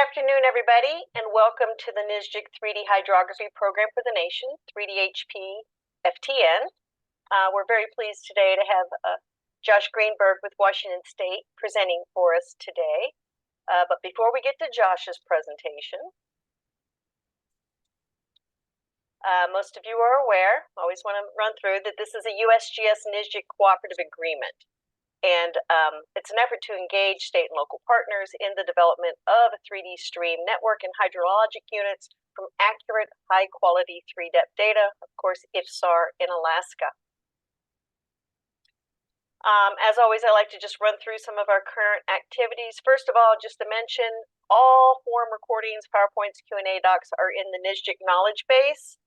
afternoon, everybody, and welcome to the NSGIC 3D Hydrography Program for the Nation, 3DHP FTN. We're very pleased today to have Josh Greenberg with Washington State presenting for us today. But before we get to Josh's presentation, most of you are aware, I always want to run through that this is a USGS NSGIC cooperative agreement. And it's an effort to engage state and local partners in the development of a 3D stream network and hydrologic units from accurate, high-quality 3D data, of course, IFSAR in Alaska. As always, I like to just run through some of our current activities. First of all, just to mention, all forum recordings, PowerPoints, Q&A docs are in the NSGIC knowledge base.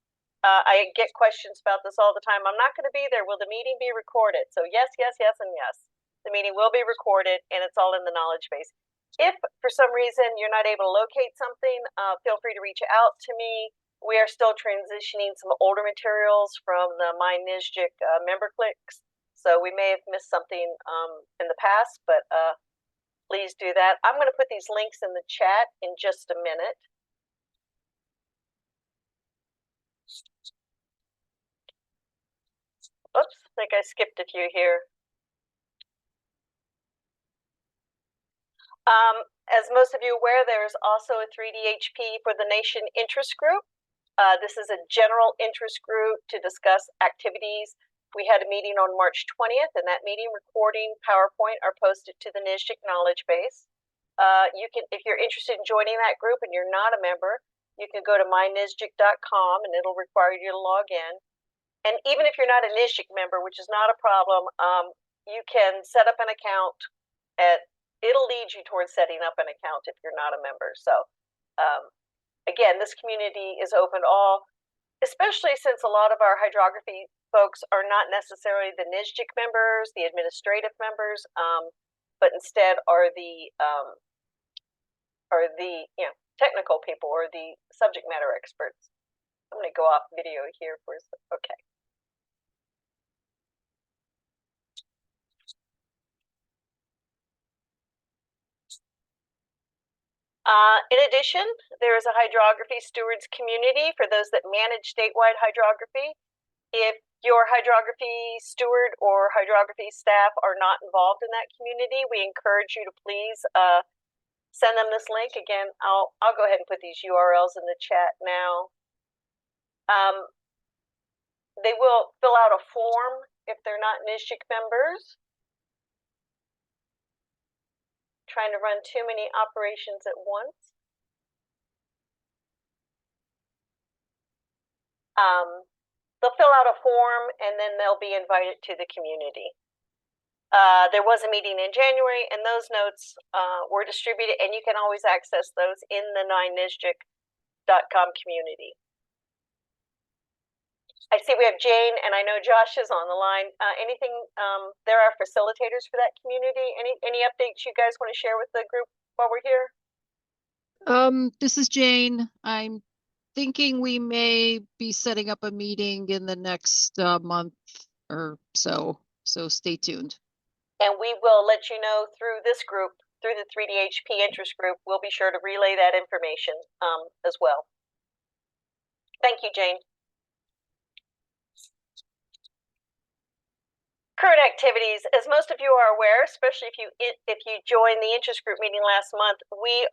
I get questions about this all the time. I'm not going to be there. Will the meeting be recorded? So yes, yes, yes, and yes. The meeting will be recorded, and it's all in the knowledge base. If for some reason you're not able to locate something, feel free to reach out to me. We are still transitioning some older materials from the My NSGIC member clicks, so we may have missed something in the past, but please do that. I'm going to put these links in the chat in just a minute. Oops, I think I skipped a few here. As most of you are aware, there is also a 3DHP for the Nation interest group. This is a general interest group to discuss activities. We had a meeting on March 20th, and that meeting recording PowerPoint are posted to the NSGIC knowledge base. You can, if you're interested in joining that group and you're not a member, you can go to mynsgic.com and it'll require you to log in. And even if you're not a NSGIC member, which is not a problem, you can set up an account it'll lead you towards setting up an account if you're not a member. So again, this community is open to all, especially since a lot of our hydrography folks are not necessarily the NSGIC members, the administrative members, but instead are the technical people or the subject matter experts. I'm going to go off video here for okay. In addition, there is a hydrography stewards community for those that manage statewide hydrography. If your hydrography steward or hydrography staff are not involved in that community, we encourage you to please send them this link. Again, I'll go ahead and put these URLs in the chat now. They will fill out a form if they're not NSGIC members. Trying to run too many operations at once. They'll fill out a form and then they'll be invited to the community. There was a meeting in January and those notes were distributed, and you can always access those in the NSGIC.com community. I see we have Jane, and I know Josh is on the line. Anything? There are facilitators for that community. Any updates you guys want to share with the group while we're here? This is Jane. I'm thinking we may be setting up a meeting in the next month or so. So stay tuned. And we will let you know through this group, through the 3DHP interest group. We'll be sure to relay that information as well. Thank you, Jane. Current activities, as most of you are aware, especially if you joined the interest group meeting last month, we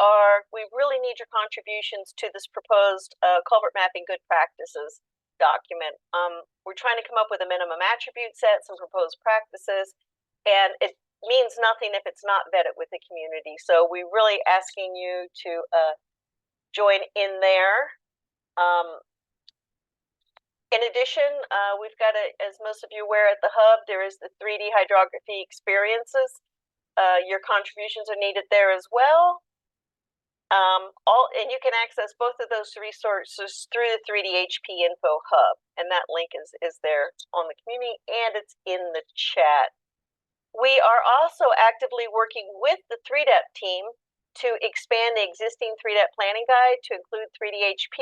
really need your contributions to this proposed culvert mapping good practices document. We're trying to come up with a minimum attribute set, some proposed practices, and it means nothing if it's not vetted with the community. So we're really asking you to join in there. In addition, we've got, as most of you are aware, at the hub, there is the 3D hydrography experiences. Your contributions are needed there as well. And you can access both of those resources through the 3DHP info hub. And that link is there on the community, and it's in the chat. We are also actively working with the 3DEP team to expand the existing 3DEP planning guide to include 3DHP.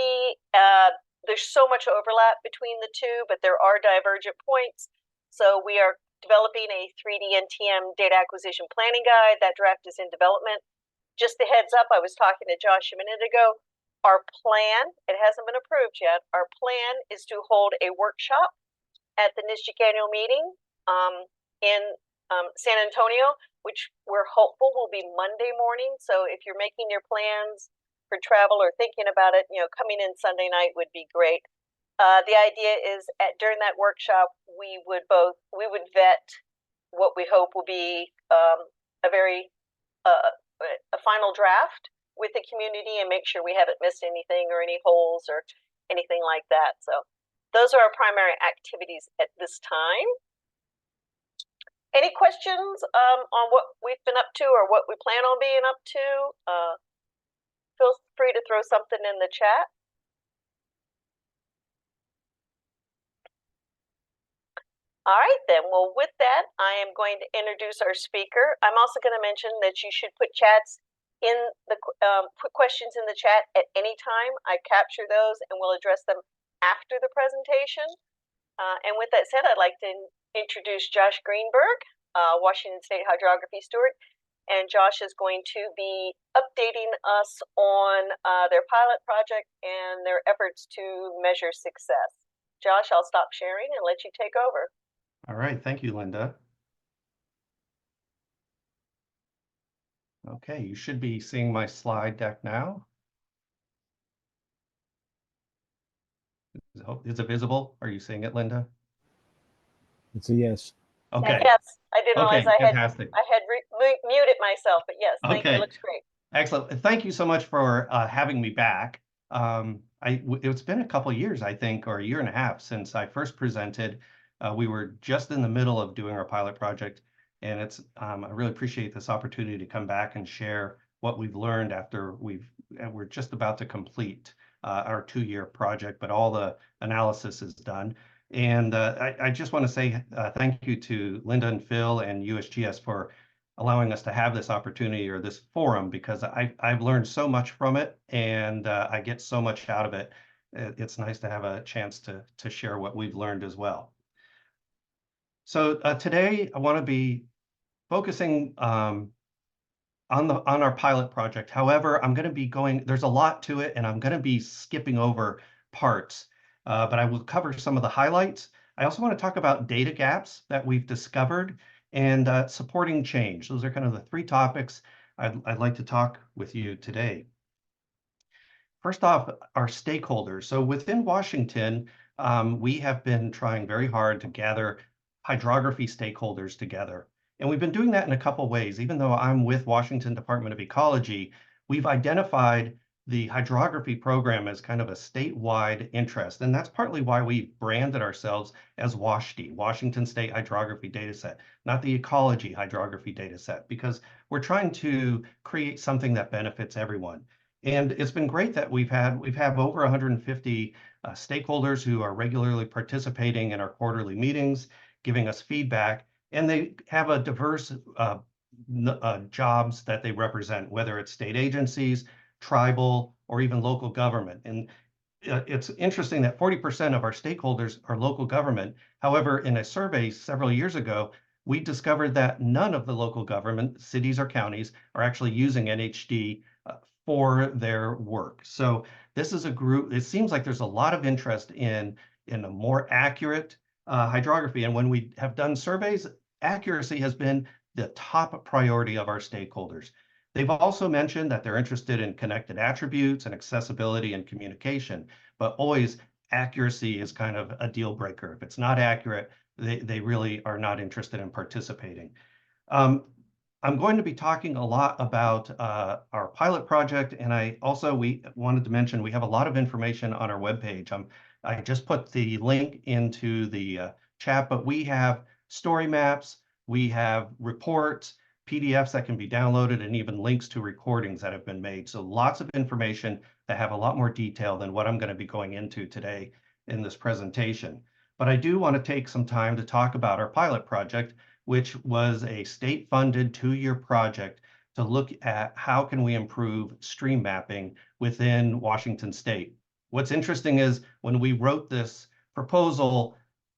There's so much overlap between the two, but there are divergent points. So we are developing a 3D NTM data acquisition planning guide. That draft is in development just a heads up, I was talking to Josh a minute ago. Our plan, it hasn't been approved yet. Our plan is to hold a workshop at the NSGIC annual meeting in San Antonio, which we're hopeful will be Monday morning. So if you're making your plans for travel or thinking about it, coming in Sunday night would be great. The idea is during that workshop, we would vet what we hope will be a final draft with the community and make sure we haven't missed anything or any holes or anything like that. So those are our primary activities at this time. Any questions on what we've been up to or what we plan on being up to? Feel free to throw something in the chat. All right, then. Well, with that, I am going to introduce our speaker. I'm also going to mention that you should put put questions in the chat at any time. I capture those and we'll address them after the presentation. And with that said, I'd like to introduce Josh Greenberg, Washington State Hydrography Steward. And Josh is going to be updating us on their pilot project and their efforts to measure success. Josh, I'll stop sharing and let you take over. All right, thank you, Linda. Okay, you should be seeing my slide deck now. Is it visible? Are you seeing it, Linda? It's a yes. Okay. Yes, I didn't realize I had muted myself, but yes, thank you. It looks great. Excellent. Thank you so much for having me back. It's been a couple years, I think, or a year and a half since I first presented. We were just in the middle of doing our pilot project, and I really appreciate this opportunity to come back and share what we've learned after we're just about to complete our 2-year project, but all the analysis is done. And I just want to say thank you to Linda and Phil and USGS for allowing us to have this opportunity or this forum, because I've learned so much from it, and I get so much out of it. It's nice to have a chance to share what we've learned as well. So today I want to be focusing on our pilot project. However, I'm going to be there's a lot to it, and I'm going to be skipping over parts, but I will cover some of the highlights. I also want to talk about data gaps that we've discovered and supporting change. Those are kind of the 3 topics I'd like to talk with you today. First off, our stakeholders. So within Washington, we have been trying very hard to gather hydrography stakeholders together. And we've been doing that in a couple ways. Even though I'm with Washington Department of Ecology, we've identified the hydrography program as kind of a statewide interest. And that's partly why we branded ourselves as WSHD, Washington State Hydrography Dataset, not the Ecology Hydrography Dataset, because we're trying to create something that benefits everyone. And it's been great that we have over 150 stakeholders who are regularly participating in our quarterly meetings, giving us feedback, and they have a diverse jobs that they represent, whether it's state agencies, tribal, or even local government. And it's interesting that 40% of our stakeholders are local government. However, in a survey several years ago, we discovered that none of the local government, cities or counties, are actually using NHD for their work. So this is a group, it seems like there's a lot of interest in a more accurate hydrography. And when we have done surveys, accuracy has been the top priority of our stakeholders. They've also mentioned that they're interested in connected attributes and accessibility and communication, but always accuracy is kind of a deal breaker. If it's not accurate, they really are not interested in participating. I'm going to be talking a lot about our pilot project, and we wanted to mention we have a lot of information on our webpage. I just put the link into the chat, but we have story maps, we have reports, PDFs that can be downloaded, and even links to recordings that have been made. So lots of information that have a lot more detail than what I'm going to be going into today in this presentation. But I do want to take some time to talk about our pilot project, which was a state-funded 2-year project to look at how can we improve stream mapping within Washington State. What's interesting is when we wrote this proposal,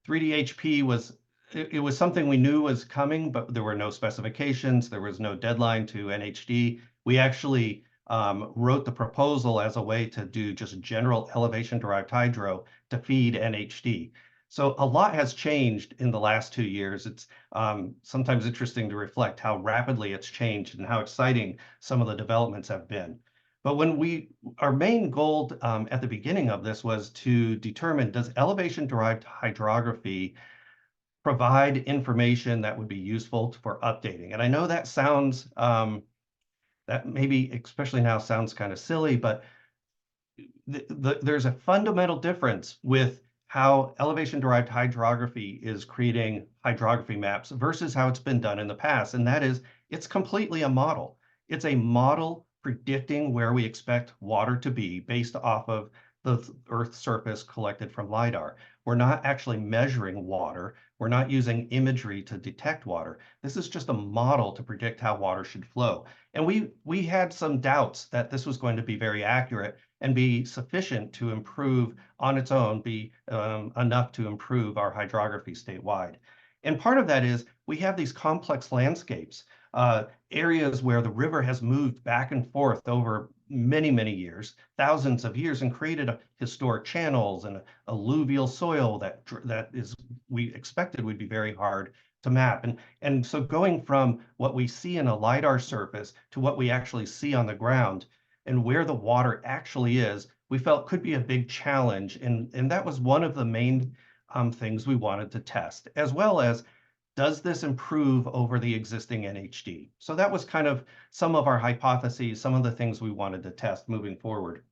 3DHP was it was something we knew was coming, but there were no specifications. There was no deadline to NHD. We actually wrote the proposal as a way to do just general elevation-derived hydro to feed NHD. So a lot has changed in the last 2 years. It's sometimes interesting to reflect how rapidly it's changed and how exciting some of the developments have been. But our main goal at the beginning of this was to determine, does elevation-derived hydrography provide information that would be useful for updating? And I know that sounds, that maybe, especially now, sounds kind of silly, but there's a fundamental difference with how elevation-derived hydrography is creating hydrography maps versus how it's been done in the past. And that is, it's completely a model. It's a model predicting where we expect water to be based off of the Earth's surface collected from LIDAR. We're not actually measuring water. We're not using imagery to detect water. This is just a model to predict how water should flow. And we had some doubts that this was going to be very accurate and be sufficient to improve on its own, be enough to improve our hydrography statewide. And part of that is we have these complex landscapes, areas where the river has moved back and forth over many, many years, thousands of years, and created historic channels and alluvial soil that we expected would be very hard to map. And so going from what we see in a LIDAR surface to what we actually see on the ground and where the water actually is, we felt could be a big challenge. And that was one of the main things we wanted to test, as well as, does this improve over the existing NHD? So that was kind of some of our hypotheses, some of the things we wanted to test moving forward.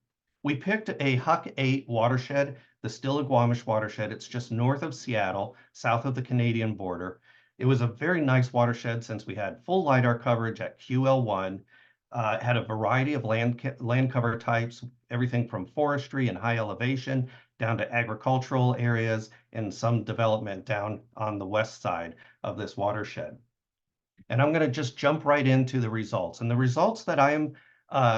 We picked a Huck 8 watershed, the Stillaguamish watershed. It's just north of Seattle, south of the Canadian border. It was a very nice watershed since we had full LIDAR coverage at QL1. It had a variety of land cover types, everything from forestry and high elevation down to agricultural areas and some development down on the west side of this watershed. And I'm going to just jump right into the results. And the results that I am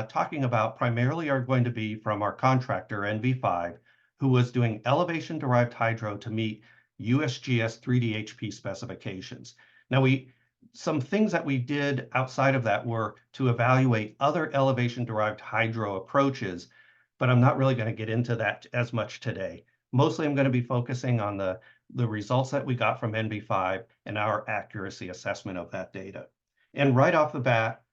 talking about primarily are going to be from our contractor, NV5, who was doing elevation-derived hydro to meet USGS 3D-HP specifications. Now, some things that we did outside of that were to evaluate other elevation-derived hydro approaches, but I'm not really going to get into that as much today. Mostly I'm going to be focusing on the results that we got from NV5 and our accuracy assessment of that data. And right off the bat,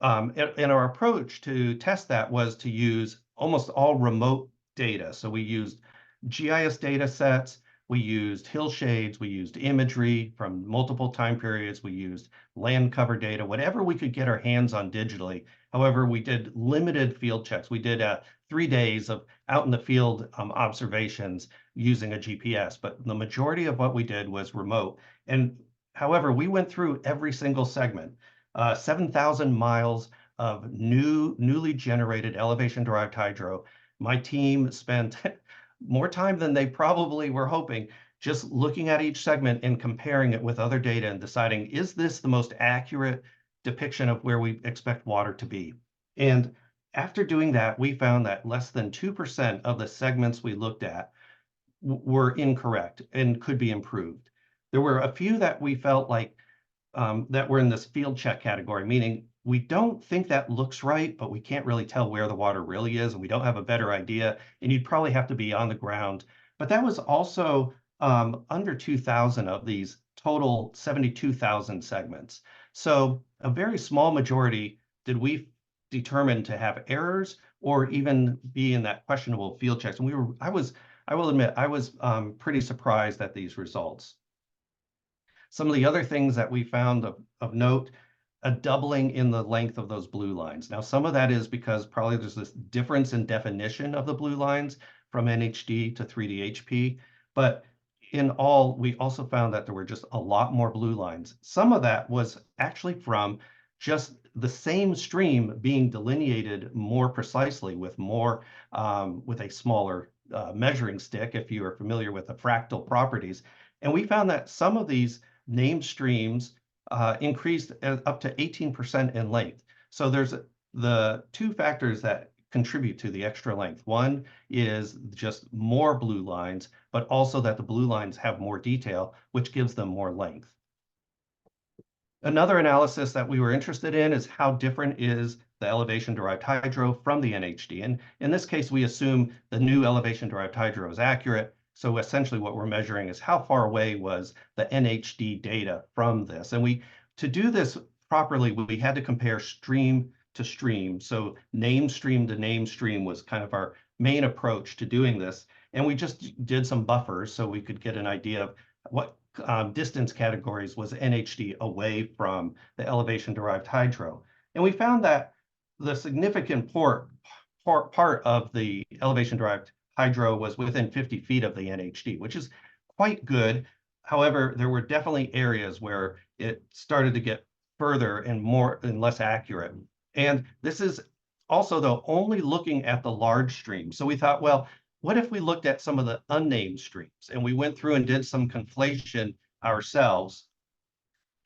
and our approach to test that was to use almost all remote data. So we used GIS data sets, we used hillshades, we used imagery from multiple time periods, we used land cover data, whatever we could get our hands on digitally. However, we did limited field checks. We did 3 days of out in the field observations using a GPS, but the majority of what we did was remote. And however, we went through every single segment, 7,000 miles of newly generated elevation-derived hydro. My team spent more time than they probably were hoping, just looking at each segment and comparing it with other data and deciding, is this the most accurate depiction of where we expect water to be? And after doing that, we found that less than 2% of the segments we looked at were incorrect and could be improved. There were a few that we felt like that were in this field check category, meaning we don't think that looks right, but we can't really tell where the water really is, and we don't have a better idea, and you'd probably have to be on the ground. But that was also under 2,000 of these total 72,000 segments. So a very small majority did we determine to have errors or even be in that questionable field checks. And I will admit, I was pretty surprised at these results. Some of the other things that we found of note, a doubling in the length of those blue lines. Now, some of that is because probably there's this difference in definition of the blue lines from NHD to 3D-HP, but in all, we also found that there were just a lot more blue lines. Some of that was actually from just the same stream being delineated more precisely with with a smaller measuring stick, if you are familiar with the fractal properties. And we found that some of these named streams increased up to 18% in length. So there's the two factors that contribute to the extra length. One is just more blue lines, but also that the blue lines have more detail, which gives them more length. Another analysis that we were interested in is how different is the elevation-derived hydro from the NHD. And in this case, we assume the new elevation-derived hydro is accurate. So essentially what we're measuring is how far away was the NHD data from this. And to do this properly, we had to compare stream to stream. So name stream to name stream was kind of our main approach to doing this. And we just did some buffers so we could get an idea of what distance categories was NHD away from the elevation-derived hydro. And we found that the significant part of the elevation-derived hydro was within 50 feet of the NHD, which is quite good. However, there were definitely areas where it started to get further and more and less accurate. And this is also, though, only looking at the large streams. So we thought, well, what if we looked at some of the unnamed streams and we went through and did some conflation ourselves?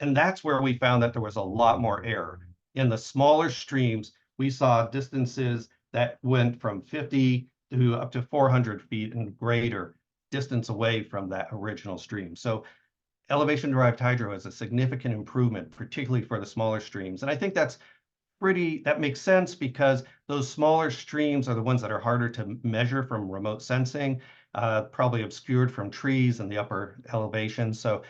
And that's where we found that there was a lot more error. In the smaller streams, we saw distances that went from 50 to up to 400 feet and greater distance away from that original stream. So elevation-derived hydro is a significant improvement, particularly for the smaller streams. And I think that makes sense because those smaller streams are the ones that are harder to measure from remote sensing, probably obscured from trees in the upper elevation. So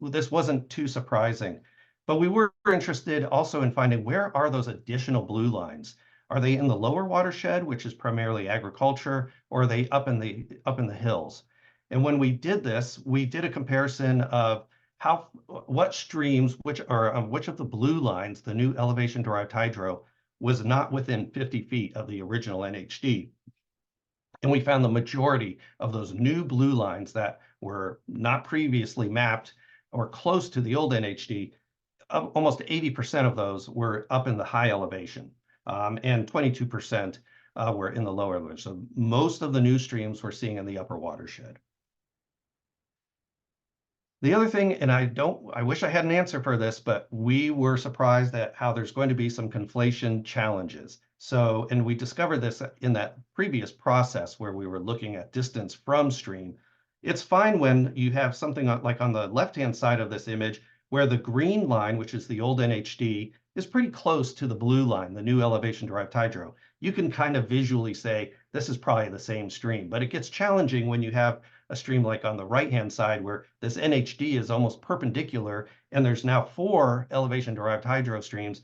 this wasn't too surprising. But we were interested also in finding where are those additional blue lines? Are they in the lower watershed, which is primarily agriculture, or are they up in the hills? And when we did this, we did a comparison of what streams, which of the blue lines, the new elevation-derived hydro, was not within 50 feet of the original NHD. And we found the majority of those new blue lines that were not previously mapped or close to the old NHD, almost 80% of those were up in the high elevation, and 22% were in the lower elevation. So most of the new streams we're seeing in the upper watershed. The other thing, and I wish I had an answer for this, but we were surprised at how there's going to be some conflation challenges. So, and we discovered this in that previous process where we were looking at distance from stream. It's fine when you have something like on the left-hand side of this image where the green line, which is the old NHD, is pretty close to the blue line, the new elevation-derived hydro. You can kind of visually say, this is probably the same stream, but it gets challenging when you have a stream like on the right-hand side where this NHD is almost perpendicular and there's now 4 elevation-derived hydro streams,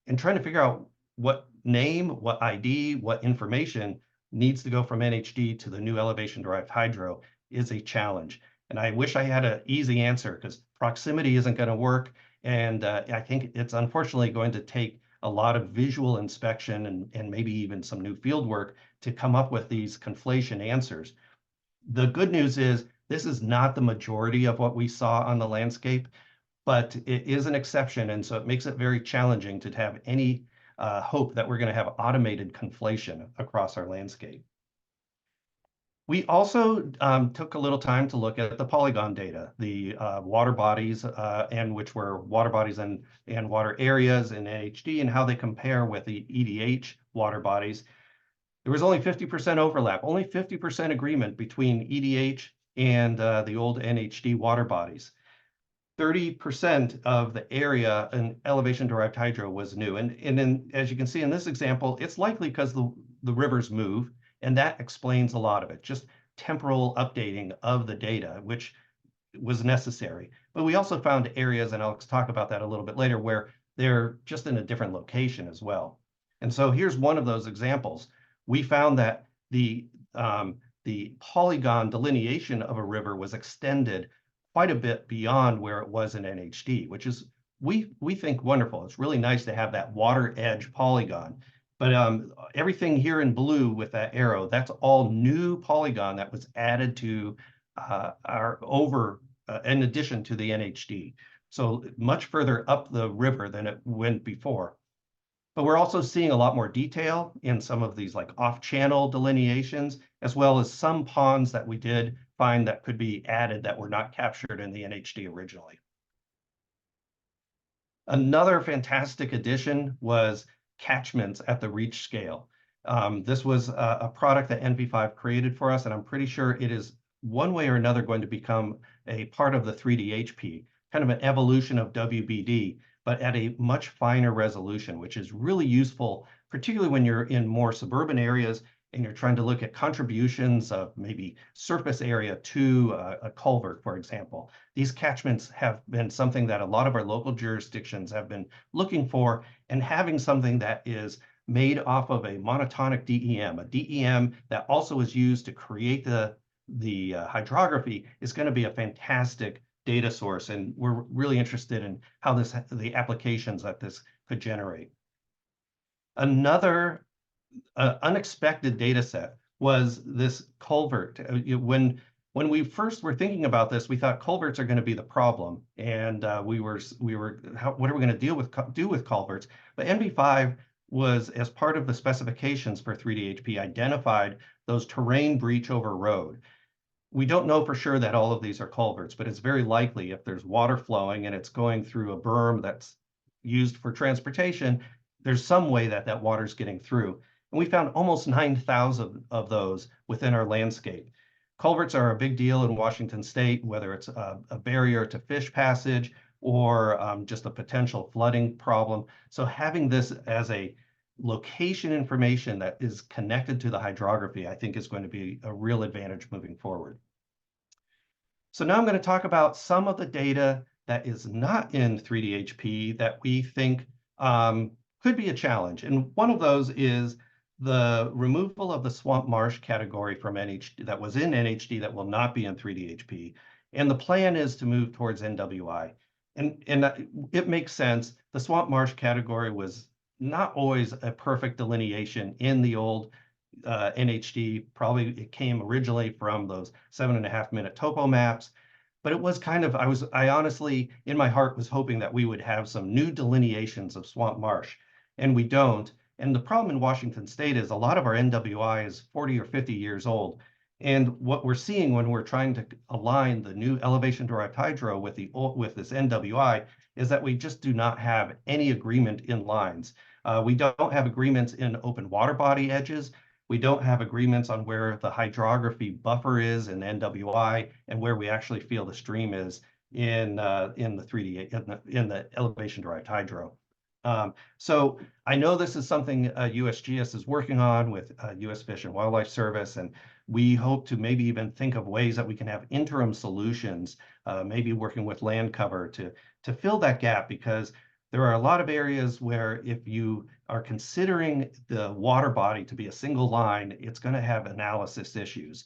and trying to figure out what name, what ID, what information needs to go from NHD to the new elevation-derived hydro is a challenge. And I wish I had an easy answer because proximity isn't going to work. And I think it's unfortunately going to take a lot of visual inspection and maybe even some new field work to come up with these conflation answers. The good news is this is not the majority of what we saw on the landscape, but it is an exception. And so it makes it very challenging to have any hope that we're going to have automated conflation across our landscape. We also took a little time to look at the polygon data, the water bodies, and which were water bodies and water areas in NHD and how they compare with the EDH water bodies. There was only 50% overlap, only 50% agreement between EDH and the old NHD water bodies. 30% of the area in elevation-derived hydro was new. And then, as you can see in this example, it's likely because the rivers move, and that explains a lot of it, just temporal updating of the data, which was necessary. But we also found areas, and I'll talk about that a little bit later, where they're just in a different location as well. And so here's one of those examples. We found that the polygon delineation of a river was extended quite a bit beyond where it was in NHD, which is, we think, wonderful. It's really nice to have that water edge polygon. But everything here in blue with that arrow, that's all new polygon that was added to in addition to the NHD. So much further up the river than it went before. But we're also seeing a lot more detail in some of these like off-channel delineations, as well as some ponds that we did find that could be added that were not captured in the NHD originally. Another fantastic addition was catchments at the reach scale. This was a product that NV5 created for us, and I'm pretty sure it is one way or another going to become a part of the 3D-HP, kind of an evolution of WBD, but at a much finer resolution, which is really useful, particularly when you're in more suburban areas and you're trying to look at contributions of maybe surface area to a culvert, for example. These catchments have been something that a lot of our local jurisdictions have been looking for, and having something that is made off of a monotonic DEM, a DEM that also is used to create the hydrography, is going to be a fantastic data source, and we're really interested in how the applications that this could generate. Another unexpected data set was this culvert. When we first were thinking about this, we thought culverts are going to be the problem, and what are we going to do with culverts? But NV5 was, as part of the specifications for 3D-HP, identified those terrain breach over road. We don't know for sure that all of these are culverts, but it's very likely if there's water flowing and it's going through a berm that's used for transportation, there's some way that that water's getting through. And we found almost 9,000 of those within our landscape. Culverts are a big deal in Washington State, whether it's a barrier to fish passage or just a potential flooding problem. So having this as a location information that is connected to the hydrography, I think is going to be a real advantage moving forward. So now I'm going to talk about some of the data that is not in 3D-HP that we think could be a challenge. And one of those is the removal of the swamp marsh category from NHD that was in NHD that will not be in 3D-HP. And the plan is to move towards NWI. And it makes sense. The swamp marsh category was not always a perfect delineation in the old NHD. Probably it came originally from those 7.5-minute topo maps, but it was kind of, I honestly, in my heart, was hoping that we would have some new delineations of swamp marsh, and we don't. And the problem in Washington State is a lot of our NWI is 40 or 50 years old. And what we're seeing when we're trying to align the new elevation-derived hydro with this NWI is that we just do not have any agreement in lines. We don't have agreements in open water body edges. We don't have agreements on where the hydrography buffer is in NWI and where we actually feel the stream is in the elevation-derived hydro. So I know this is something USGS is working on with U.S. Fish and Wildlife Service, and we hope to maybe even think of ways that we can have interim solutions, maybe working with land cover to fill that gap, because there are a lot of areas where if you are considering the water body to be a single line, it's going to have analysis issues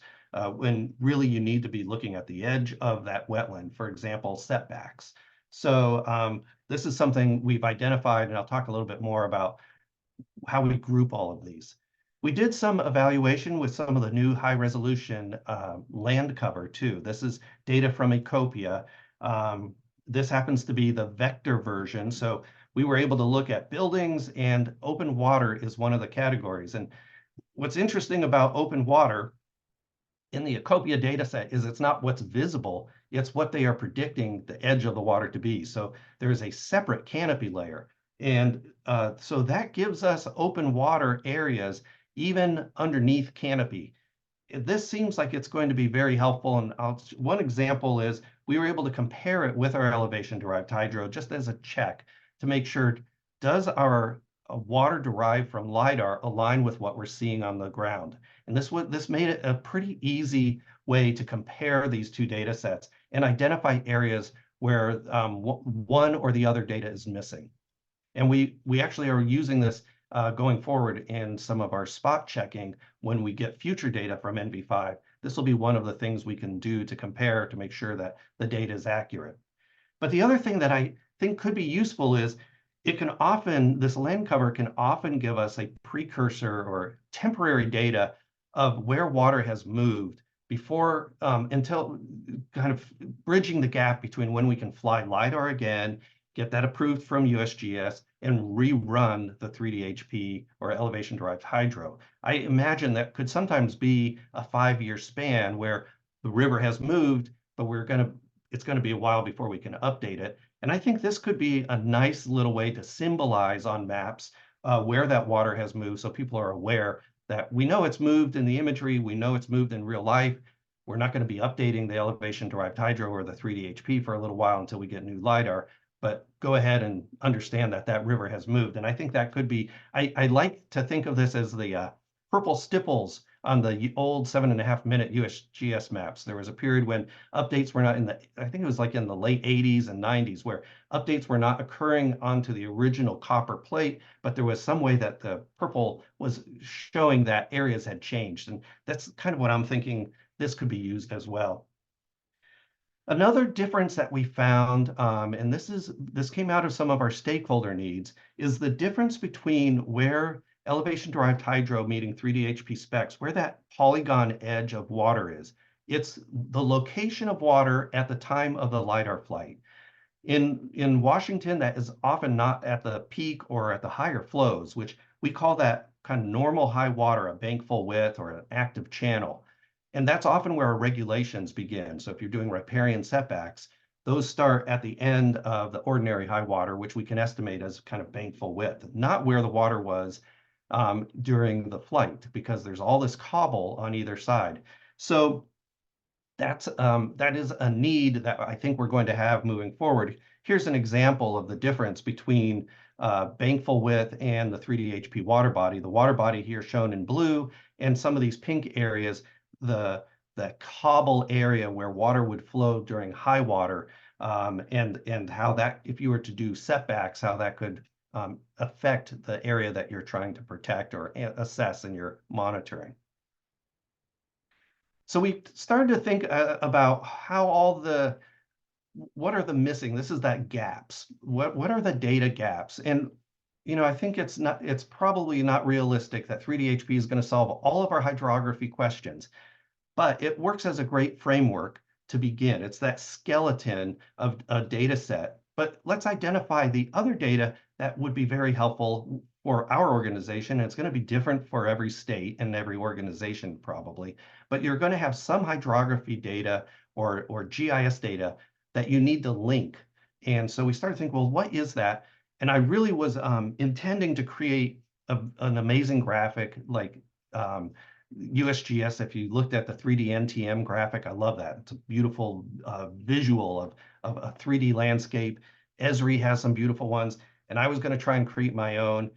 when really you need to be looking at the edge of that wetland, for example, setbacks. So this is something we've identified, and I'll talk a little bit more about how we group all of these. We did some evaluation with some of the new high-resolution land cover, too. This is data from Ecopia. This happens to be the vector version, so we were able to look at buildings, and open water is one of the categories. And what's interesting about open water in the Ecopia data set is it's not what's visible, it's what they are predicting the edge of the water to be. So there is a separate canopy layer. And so that gives us open water areas even underneath canopy. This seems like it's going to be very helpful. And one example is we were able to compare it with our elevation-derived hydro just as a check to make sure, does our water derived from LIDAR align with what we're seeing on the ground? And this made it a pretty easy way to compare these two data sets and identify areas where one or the other data is missing. And we actually are using this going forward in some of our spot checking when we get future data from NV5. This will be one of the things we can do to compare to make sure that the data is accurate. But the other thing that I think could be useful is this land cover can often give us a precursor or temporary data of where water has moved before, until kind of bridging the gap between when we can fly LIDAR again, get that approved from USGS, and rerun the 3D-HP or elevation-derived hydro. I imagine that could sometimes be a 5-year span where the river has moved, but it's going to be a while before we can update it. And I think this could be a nice little way to symbolize on maps where that water has moved, so people are aware that we know it's moved in the imagery, we know it's moved in real life. We're not going to be updating the elevation-derived hydro or the 3D HP for a little while until we get new LiDAR, but go ahead and understand that that river has moved. And I think that could be, I like to think of this as the purple stipples on the old 7.5-minute USGS maps. There was a period when updates were not in the, I think it was like in the late 80s and 90s, where updates were not occurring onto the original copper plate, but there was some way that the purple was showing that areas had changed. And that's kind of what I'm thinking this could be used as well. Another difference that we found, and this came out of some of our stakeholder needs, is the difference between where elevation-derived hydro meeting 3D HP specs, where that polygon edge of water is. It's the location of water at the time of the LiDAR flight. In Washington, that is often not at the peak or at the higher flows, which we call that kind of normal high water, a bank full width or an active channel. And that's often where our regulations begin. So if you're doing riparian setbacks, those start at the end of the ordinary high water, which we can estimate as kind of bank full width, not where the water was during the flight, because there's all this cobble on either side. So that is a need that I think we're going to have moving forward. Here's an example of the difference between bank full width and the 3D HP water body. The water body here shown in blue, and some of these pink areas, the cobble area where water would flow during high water, and how that, if you were to do setbacks, how that could affect the area that you're trying to protect or assess in your monitoring. So we started to think about how what are the missing? This is that gaps. What are the data gaps? And I think it's probably not realistic that 3D HP is going to solve all of our hydrography questions, but it works as a great framework to begin. It's that skeleton of a data set. But let's identify the other data that would be very helpful for our organization. It's going to be different for every state and every organization probably, but you're going to have some hydrography data or GIS data that you need to link. And so we started thinking, well, what is that? And I really was intending to create an amazing graphic like USGS. If you looked at the 3D NTM graphic, I love that. It's a beautiful visual of a 3D landscape. Esri has some beautiful ones, and I was going to try and create my own,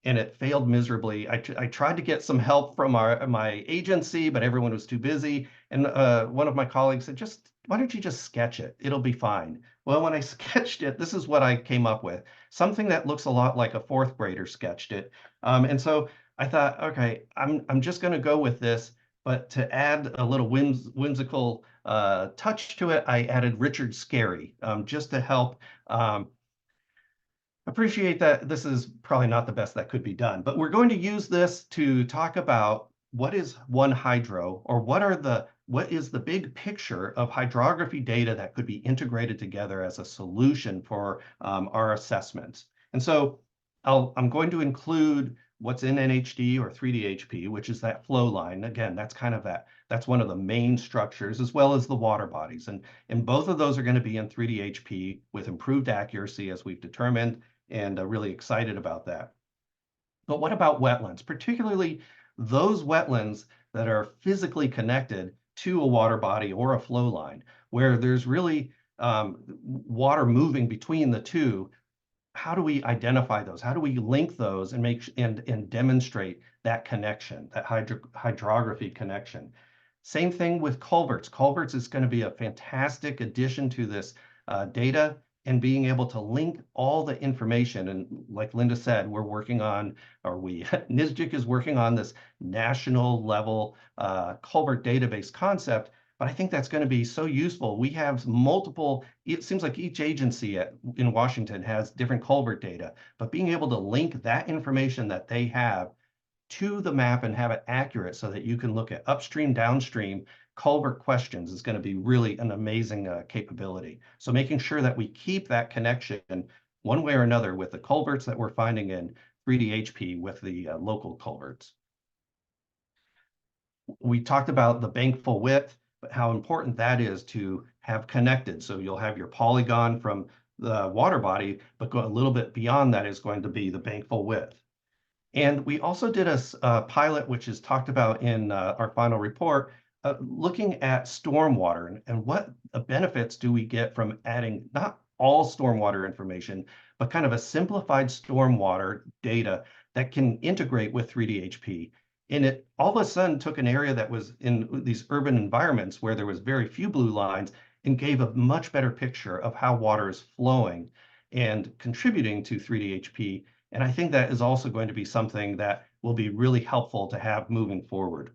and it failed miserably. I tried to get some help from my agency, but everyone was too busy. And one of my colleagues said, why don't you just sketch it? It'll be fine. Well, when I sketched it, this is what I came up with. Something that looks a lot like a fourth grader sketched it. And so I thought, okay, I'm just going to go with this, but to add a little whimsical touch to it, I added Richard Scarry just to help appreciate that this is probably not the best that could be done. But we're going to use this to talk about what is one hydro, or what is the big picture of hydrography data that could be integrated together as a solution for our assessments. And so I'm going to include what's in NHD or 3D HP, which is that flow line. Again, that's one of the main structures, as well as the water bodies. And both of those are going to be in 3D HP with improved accuracy, as we've determined, and really excited about that. But what about wetlands, particularly those wetlands that are physically connected to a water body or a flow line, where there's really water moving between the two? How do we identify those? How do we link those and demonstrate that connection, that hydrography connection? Same thing with culverts. Culverts is going to be a fantastic addition to this data, and being able to link all the information. And like Linda said, NSGIC is working on this national level culvert database concept. But I think that's going to be so useful. We have it seems like each agency in Washington has different culvert data, but being able to link that information that they have to the map and have it accurate so that you can look at upstream, downstream culvert questions is going to be really an amazing capability. So making sure that we keep that connection one way or another with the culverts that we're finding in 3D HP with the local culverts. We talked about the bank full width, but how important that is to have connected. So you'll have your polygon from the water body, but go a little bit beyond that is going to be the bank full width. And we also did a pilot, which is talked about in our final report, looking at stormwater and what benefits do we get from adding not all stormwater information, but kind of a simplified stormwater data that can integrate with 3DHP. And it all of a sudden took an area that was in these urban environments where there was very few blue lines and gave a much better picture of how water is flowing and contributing to 3DHP. And I think that is also going to be something that will be really helpful to have moving forward.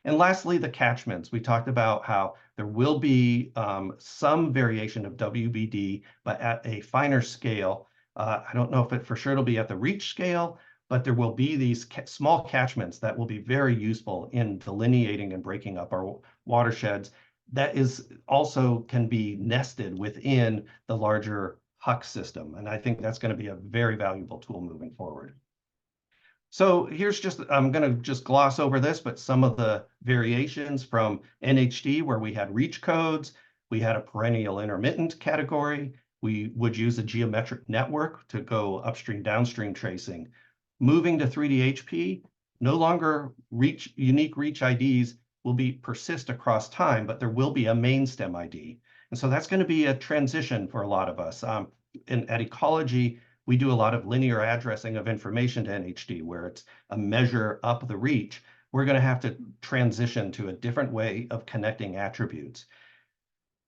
And lastly, the catchments. We talked about how there will be some variation of WBD, but at a finer scale. I don't know if it for sure it'll be at the reach scale, but there will be these small catchments that will be very useful in delineating and breaking up our watersheds. That is also can be nested within the larger HUC system. And I think that's going to be a very valuable tool moving forward. So here's just, I'm going to just gloss over this, but some of the variations from NHD where we had reach codes, we had a perennial intermittent category, we would use a geometric network to go upstream, downstream tracing. Moving to 3DHP, no longer unique reach IDs will persist across time, but there will be a main stem ID. And so that's going to be a transition for a lot of us. At ecology, we do a lot of linear addressing of information to NHD, where it's a measure up the reach. We're going to have to transition to a different way of connecting attributes.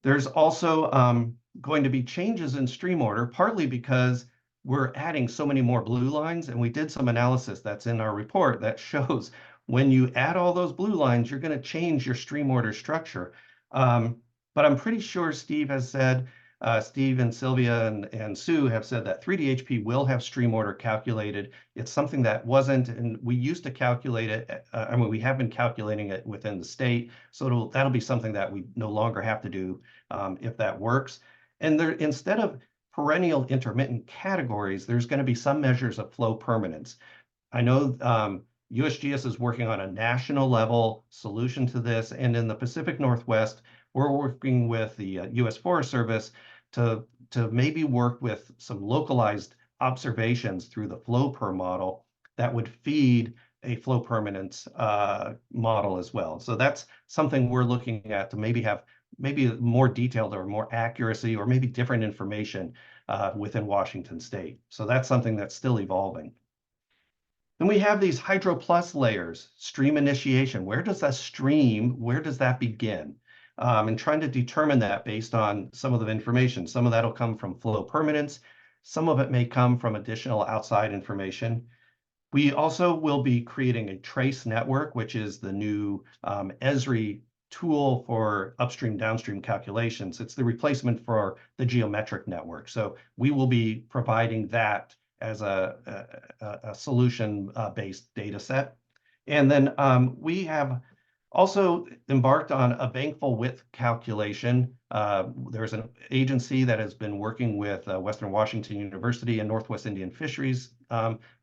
There's also going to be changes in stream order, partly because we're adding so many more blue lines, and we did some analysis that's in our report that shows when you add all those blue lines, you're going to change your stream order structure. But I'm pretty sure Steve has said, Steve and Sylvia and Sue have said that 3DHP will have stream order calculated. It's something that wasn't, and we used to calculate it. I mean, we have been calculating it within the state, so that'll be something that we no longer have to do if that works. And there, instead of perennial intermittent categories, there's going to be some measures of flow permanence. I know USGS is working on a national level solution to this, and in the Pacific Northwest, we're working with the U.S. Forest Service to maybe work with some localized observations through the flow per model that would feed a flow permanence model as well. So that's something we're looking at to maybe have more detailed or more accuracy or maybe different information within Washington State. So that's something that's still evolving. Then we have these Hydro Plus layers, stream initiation. Where does that begin? And trying to determine that based on some of the information. Some of that will come from flow permanence. Some of it may come from additional outside information. We also will be creating a trace network, which is the new Esri tool for upstream downstream calculations. It's the replacement for the geometric network. So we will be providing that as a solution-based data set. And then we have also embarked on a bankful width calculation. There's an agency that has been working with Western Washington University and Northwest Indian Fisheries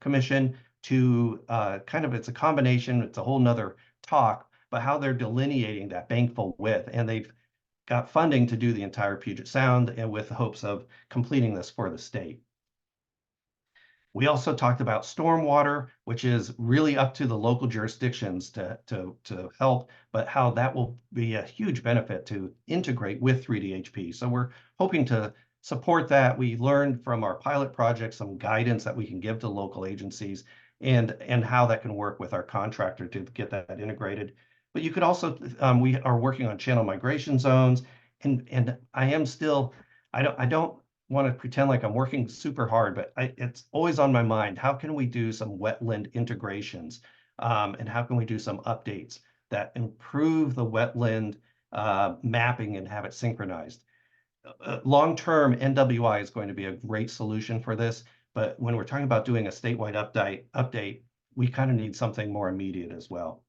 Commission to it's a combination, it's a whole nother talk, but how they're delineating that bankful width. And they've got funding to do the entire Puget Sound and with the hopes of completing this for the state. We also talked about stormwater, which is really up to the local jurisdictions to help, but how that will be a huge benefit to integrate with 3DHP. So we're hoping to support that. We learned from our pilot project some guidance that we can give to local agencies and how that can work with our contractor to get that integrated. But you could also, we are working on channel migration zones, and I am still, I don't want to pretend like I'm working super hard, but it's always on my mind. How can we do some wetland integrations? And how can we do some updates that improve the wetland mapping and have it synchronized? Long-term, NWI is going to be a great solution for this, but when we're talking about doing a statewide update, we kind of need something more immediate as well.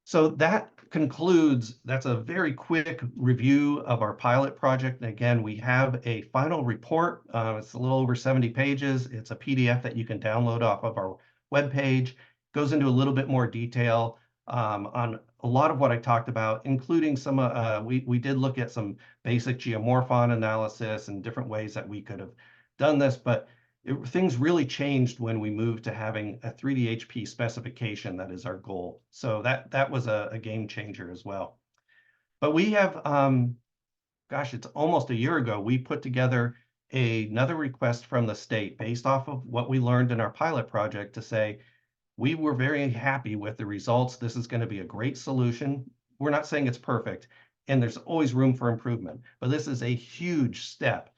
So that concludes, that's a very quick review of our pilot project. And again, we have a final report. It's a little over 70 pages. It's a PDF that you can download off of our webpage. Goes into a little bit more detail on a lot of what I talked about, including some, we did look at some basic geomorphon analysis and different ways that we could have done this, but things really changed when we moved to having a 3D-HP specification. That is our goal. So that was a game changer as well. But we have, gosh, it's almost a year ago, we put together another request from the state based off of what we learned in our pilot project to say, we were very happy with the results. This is going to be a great solution. We're not saying it's perfect, and there's always room for improvement, but this is a huge step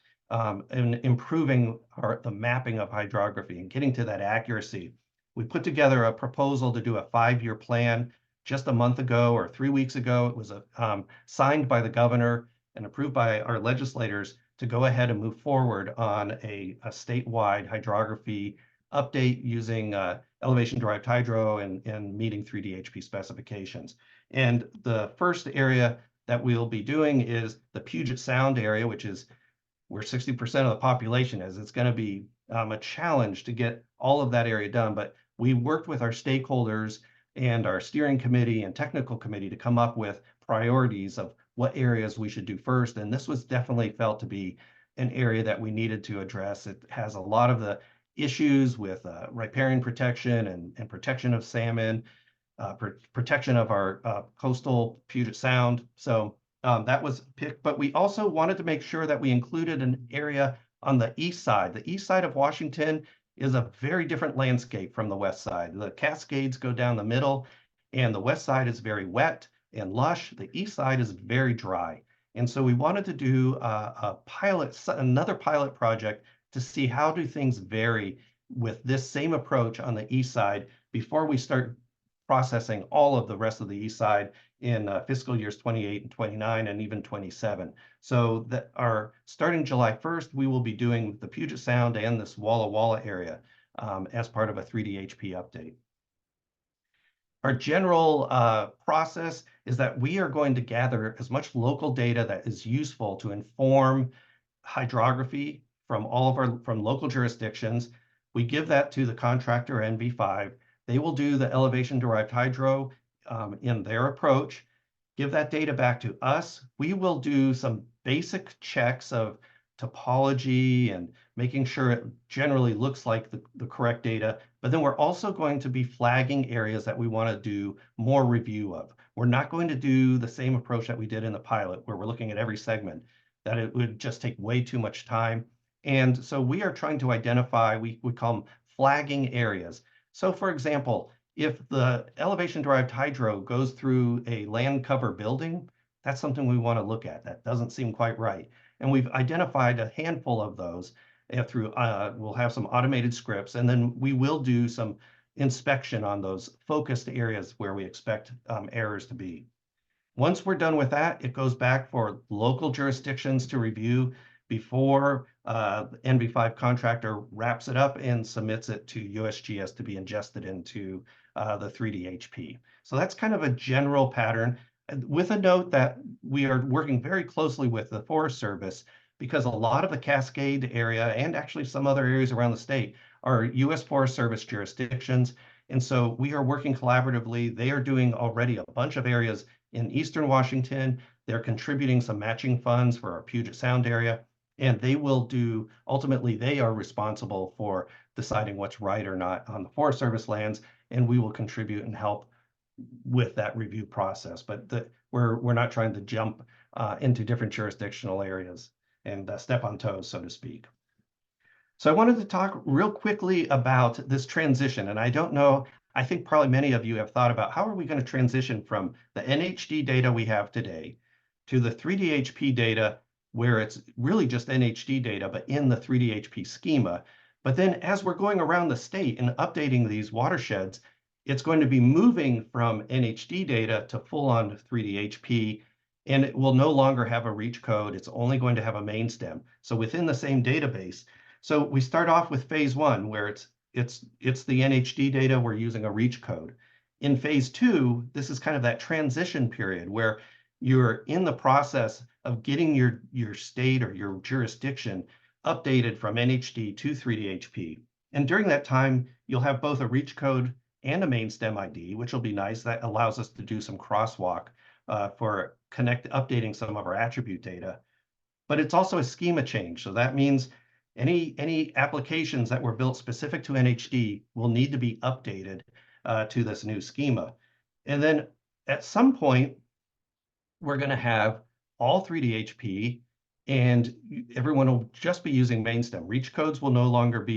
in improving the mapping of hydrography and getting to that accuracy. We put together a proposal to do a 5-year plan just a month ago or 3 weeks ago. It was signed by the governor and approved by our legislators to go ahead and move forward on a statewide hydrography update using elevation-derived hydro and meeting 3D-HP specifications. And the first area that we'll be doing is the Puget Sound area, which is where 60% of the population is. It's going to be a challenge to get all of that area done, but we worked with our stakeholders and our steering committee and technical committee to come up with priorities of what areas we should do first. And this was definitely felt to be an area that we needed to address. It has a lot of the issues with riparian protection and protection of salmon, protection of our coastal Puget Sound. So that was picked, but we also wanted to make sure that we included an area on the east side. The east side of Washington is a very different landscape from the west side. The Cascades go down the middle, and the west side is very wet and lush. The east side is very dry. And so we wanted to do another pilot project to see how do things vary with this same approach on the east side before we start processing all of the rest of the east side in fiscal years 28 and 29 and even 27. So that starting July 1st, we will be doing the Puget Sound and this Walla Walla area as part of a 3D-HP update. Our general process is that we are going to gather as much local data that is useful to inform hydrography from local jurisdictions. We give that to the contractor NV5. They will do the elevation-derived hydro in their approach, give that data back to us. We will do some basic checks of topology and making sure it generally looks like the correct data. But then we're also going to be flagging areas that we want to do more review of. We're not going to do the same approach that we did in the pilot, where we're looking at every segment. That it would just take way too much time. And so we are trying to identify, we would call them flagging areas. So for example, if the elevation-derived hydro goes through a land cover building, that's something we want to look at. That doesn't seem quite right. And we've identified a handful of those we'll have some automated scripts, and then we will do some inspection on those focused areas where we expect errors to be. Once we're done with that, it goes back for local jurisdictions to review before the NV5 contractor wraps it up and submits it to USGS to be ingested into the 3D-HP. So that's kind of a general pattern, with a note that we are working very closely with the Forest Service, because a lot of the Cascade area and actually some other areas around the state are U.S. Forest Service jurisdictions. And so we are working collaboratively. They are doing already a bunch of areas in Eastern Washington. They're contributing some matching funds for our Puget Sound area. And they will ultimately, they are responsible for deciding what's right or not on the Forest Service lands. And we will contribute and help with that review process. But we're not trying to jump into different jurisdictional areas and step on toes, so to speak. So I wanted to talk real quickly about this transition. And I don't know, I think probably many of you have thought about how are we going to transition from the NHD data we have today to the 3D-HP data, where it's really just NHD data, but in the 3D-HP schema. But then as we're going around the state and updating these watersheds, it's going to be moving from NHD data to full-on 3D-HP, and it will no longer have a reach code. It's only going to have a main stem. So within the same database. So we start off with phase 1, where it's the NHD data. We're using a reach code. In phase 2, this is kind of that transition period where you're in the process of getting your state or your jurisdiction updated from NHD to 3D-HP. And during that time, you'll have both a reach code and a main stem ID, which will be nice. That allows us to do some crosswalk for updating some of our attribute data. But it's also a schema change. So that means Any applications that were built specific to NHD will need to be updated to this new schema. And then at some point, we're going to have all 3D-HP, and everyone will just be using MainStem. Reach codes will no longer be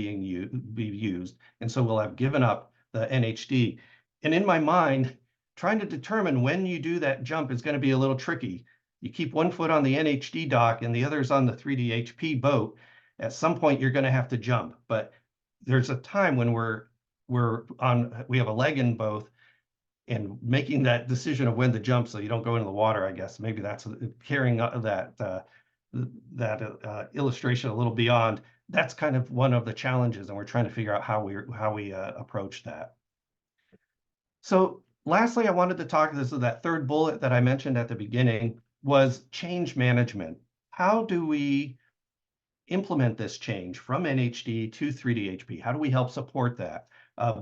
used, and so we'll have given up the NHD. And in my mind, trying to determine when you do that jump is going to be a little tricky. You keep one foot on the NHD dock and the other's on the 3D-HP boat. At some point, you're going to have to jump, but there's a time when we have a leg in both, and making that decision of when to jump so you don't go into the water, I guess. Maybe that's carrying that illustration a little beyond. That's kind of one of the challenges, and we're trying to figure out how we approach that. So lastly, I wanted to talk, this is that third bullet that I mentioned at the beginning, was change management. How do we implement this change from NHD to 3D-HP? How do we help support that,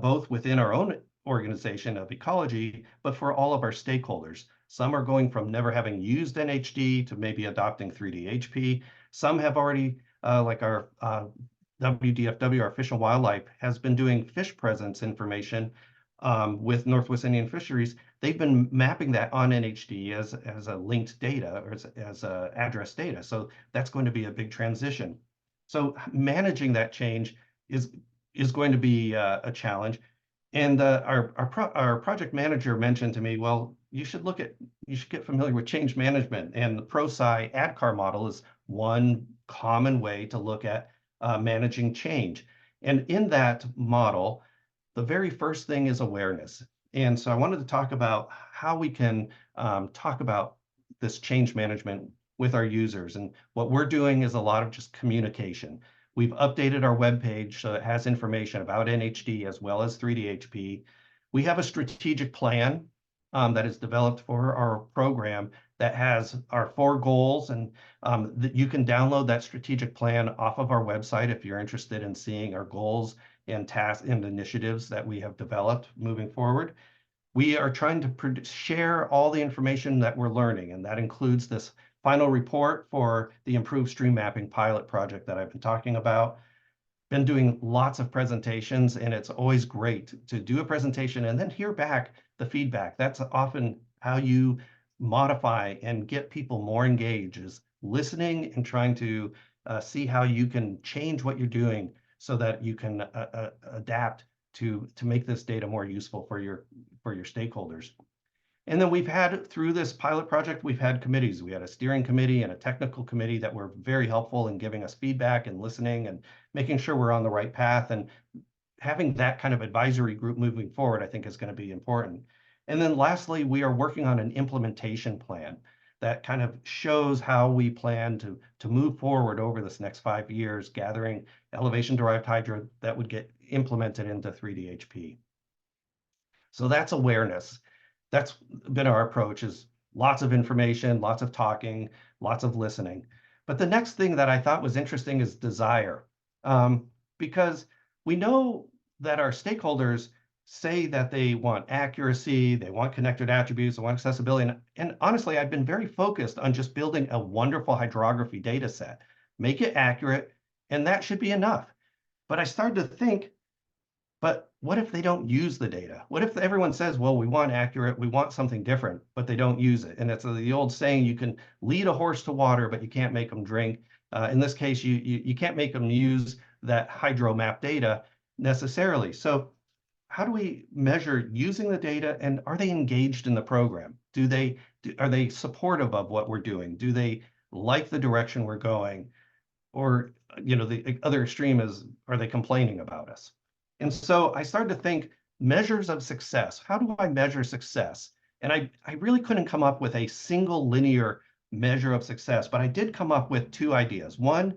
both within our own organization of ecology, but for all of our stakeholders? Some are going from never having used NHD to maybe adopting 3D-HP. Some have already, like our WDFW, our Fish and Wildlife, has been doing fish presence information with Northwest Indian Fisheries. They've been mapping that on NHD as a linked data, or as a address data. So that's going to be a big transition. So managing that change is going to be a challenge. And our project manager mentioned to me, well, you should get familiar with change management, and the ProSci ADCAR model is one common way to look at managing change. And in that model, the very first thing is awareness. And so I wanted to talk about how we can talk about this change management with our users. And what we're doing is a lot of just communication. We've updated our webpage so it has information about NHD as well as 3D-HP. We have a strategic plan that is developed for our program that has our 4 goals, and that you can download that strategic plan off of our website if you're interested in seeing our goals and tasks and initiatives that we have developed moving forward. We are trying to share all the information that we're learning, and that includes this final report for the improved stream mapping pilot project that I've been talking about. Been doing lots of presentations, and it's always great to do a presentation and then hear back the feedback. That's often how you modify and get people more engaged, is listening and trying to see how you can change what you're doing so that you can adapt to make this data more useful for your stakeholders. And then we've had, through this pilot project, we've had committees. We had a steering committee and a technical committee that were very helpful in giving us feedback and listening and making sure we're on the right path. And having that kind of advisory group moving forward, I think, is going to be important. And then lastly, we are working on an implementation plan that kind of shows how we plan to move forward over this next 5 years, gathering elevation-derived hydro that would get implemented into 3D-HP. So that's awareness. That's been our approach, is lots of information, lots of talking, lots of listening. But the next thing that I thought was interesting is desire, because we know that our stakeholders say that they want accuracy, they want connected attributes, they want accessibility. And honestly, I've been very focused on just building a wonderful hydrography data set, make it accurate, and that should be enough. But I started to think, but what if they don't use the data? What if everyone says, well, we want accurate, we want something different, but they don't use it? And it's the old saying, you can lead a horse to water, but you can't make them drink. In this case, you can't make them use that hydro map data necessarily. So how do we measure using the data, and are they engaged in the program? Are they supportive of what we're doing? Do they like the direction we're going? Or, the other extreme is, are they complaining about us? And so I started to think, measures of success. How do I measure success? And I really couldn't come up with a single linear measure of success, but I did come up with 2 ideas. One,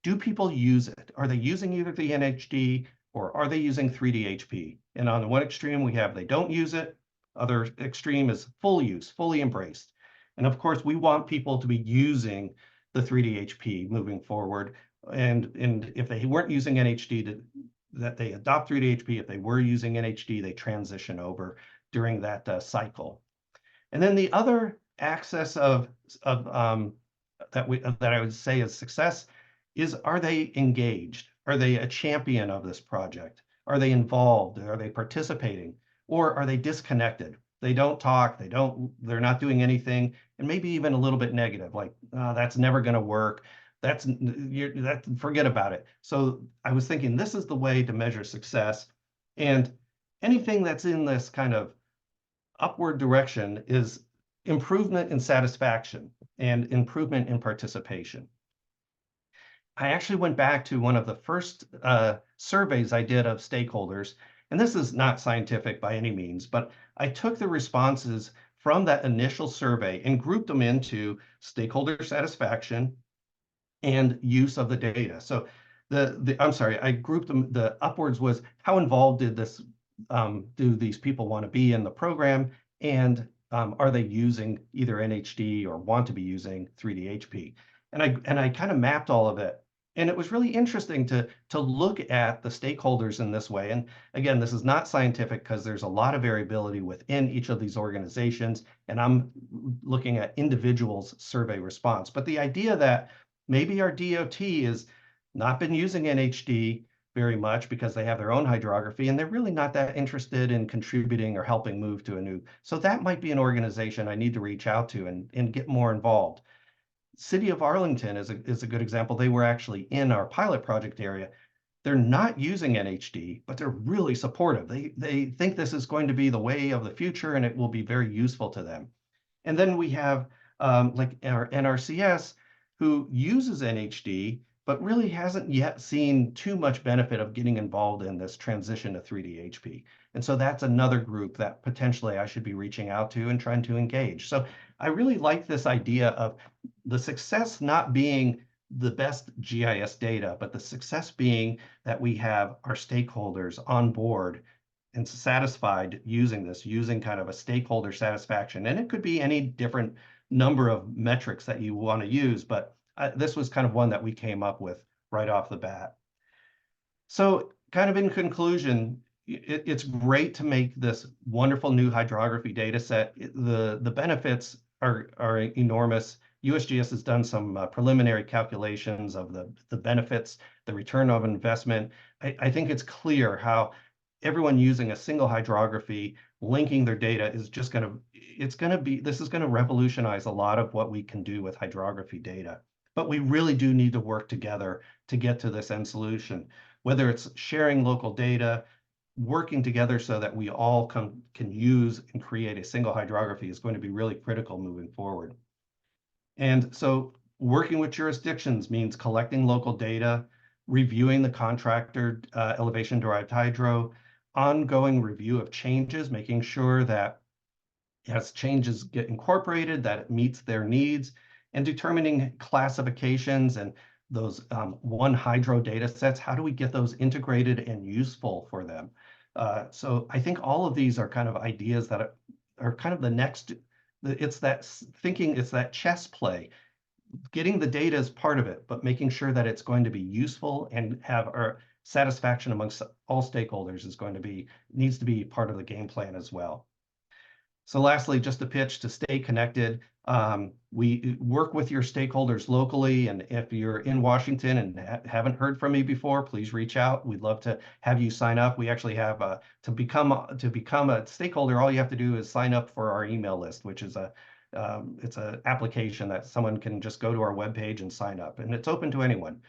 do people use it? Are they using either the NHD or are they using 3D-HP? And on the one extreme, we have they don't use it. Other extreme is full use, fully embraced. And of course, we want people to be using the 3D-HP moving forward. And if they weren't using NHD, that they adopt 3D-HP. If they were using NHD, they transition over during that cycle. And then the other axis that I would say is success are they engaged? Are they a champion of this project? Are they involved? Are they participating? Or are they disconnected? They don't talk, they're not doing anything, and maybe even a little bit negative, like, that's never going to work. Forget about it. So I was thinking this is the way to measure success. And anything that's in this kind of upward direction is improvement in satisfaction and improvement in participation. I actually went back to one of the first surveys I did of stakeholders, and this is not scientific by any means, but I took the responses from that initial survey and grouped them into stakeholder satisfaction and use of the data. So I'm sorry, I grouped them. The upwards was how involved do these people want to be in the program, and are they using either NHD or want to be using 3D-HP? And I kind of mapped all of it. And it was really interesting to look at the stakeholders in this way. And again, this is not scientific because there's a lot of variability within each of these organizations. And I'm looking at individuals' survey response. But the idea that maybe our DOT has not been using NHD very much because they have their own hydrography and they're really not that interested in contributing or helping move to a new. So that might be an organization I need to reach out to and get more involved. City of Arlington is a good example. They were actually in our pilot project area. They're not using NHD, but they're really supportive. They think this is going to be the way of the future and it will be very useful to them. And then we have like our NRCS, who uses NHD, but really hasn't yet seen too much benefit of getting involved in this transition to 3D-HP. And so that's another group that potentially I should be reaching out to and trying to engage. So I really like this idea of the success not being the best GIS data, but the success being that we have our stakeholders on board and satisfied using kind of a stakeholder satisfaction. And it could be any different number of metrics that you want to use, but this was kind of one that we came up with right off the bat. So kind of in conclusion, it's great to make this wonderful new hydrography data set. The benefits are enormous. USGS has done some preliminary calculations of the benefits, the return of investment. I think it's clear how everyone using a single hydrography, linking their data is just this is going to revolutionize a lot of what we can do with hydrography data. But we really do need to work together to get to this end solution, whether it's sharing local data, working together so that we all can use and create a single hydrography is going to be really critical moving forward. And so working with jurisdictions means collecting local data, reviewing the contractor elevation-derived hydro, ongoing review of changes, making sure that as changes get incorporated, that it meets their needs, and determining classifications and those one hydro data sets. How do we get those integrated and useful for them? So I think all of these are kind of ideas that are kind of the next, it's that thinking, it's that chess play. Getting the data is part of it, but making sure that it's going to be useful and have our satisfaction amongst all stakeholders needs to be part of the game plan as well. So lastly, just a pitch to stay connected. We work with your stakeholders locally, and if you're in Washington and haven't heard from me before, please reach out. We'd love to have you sign up. We actually have to become a stakeholder. All you have to do is sign up for our email list, which is it's an application that someone can just go to our webpage and sign up, and it's open to anyone.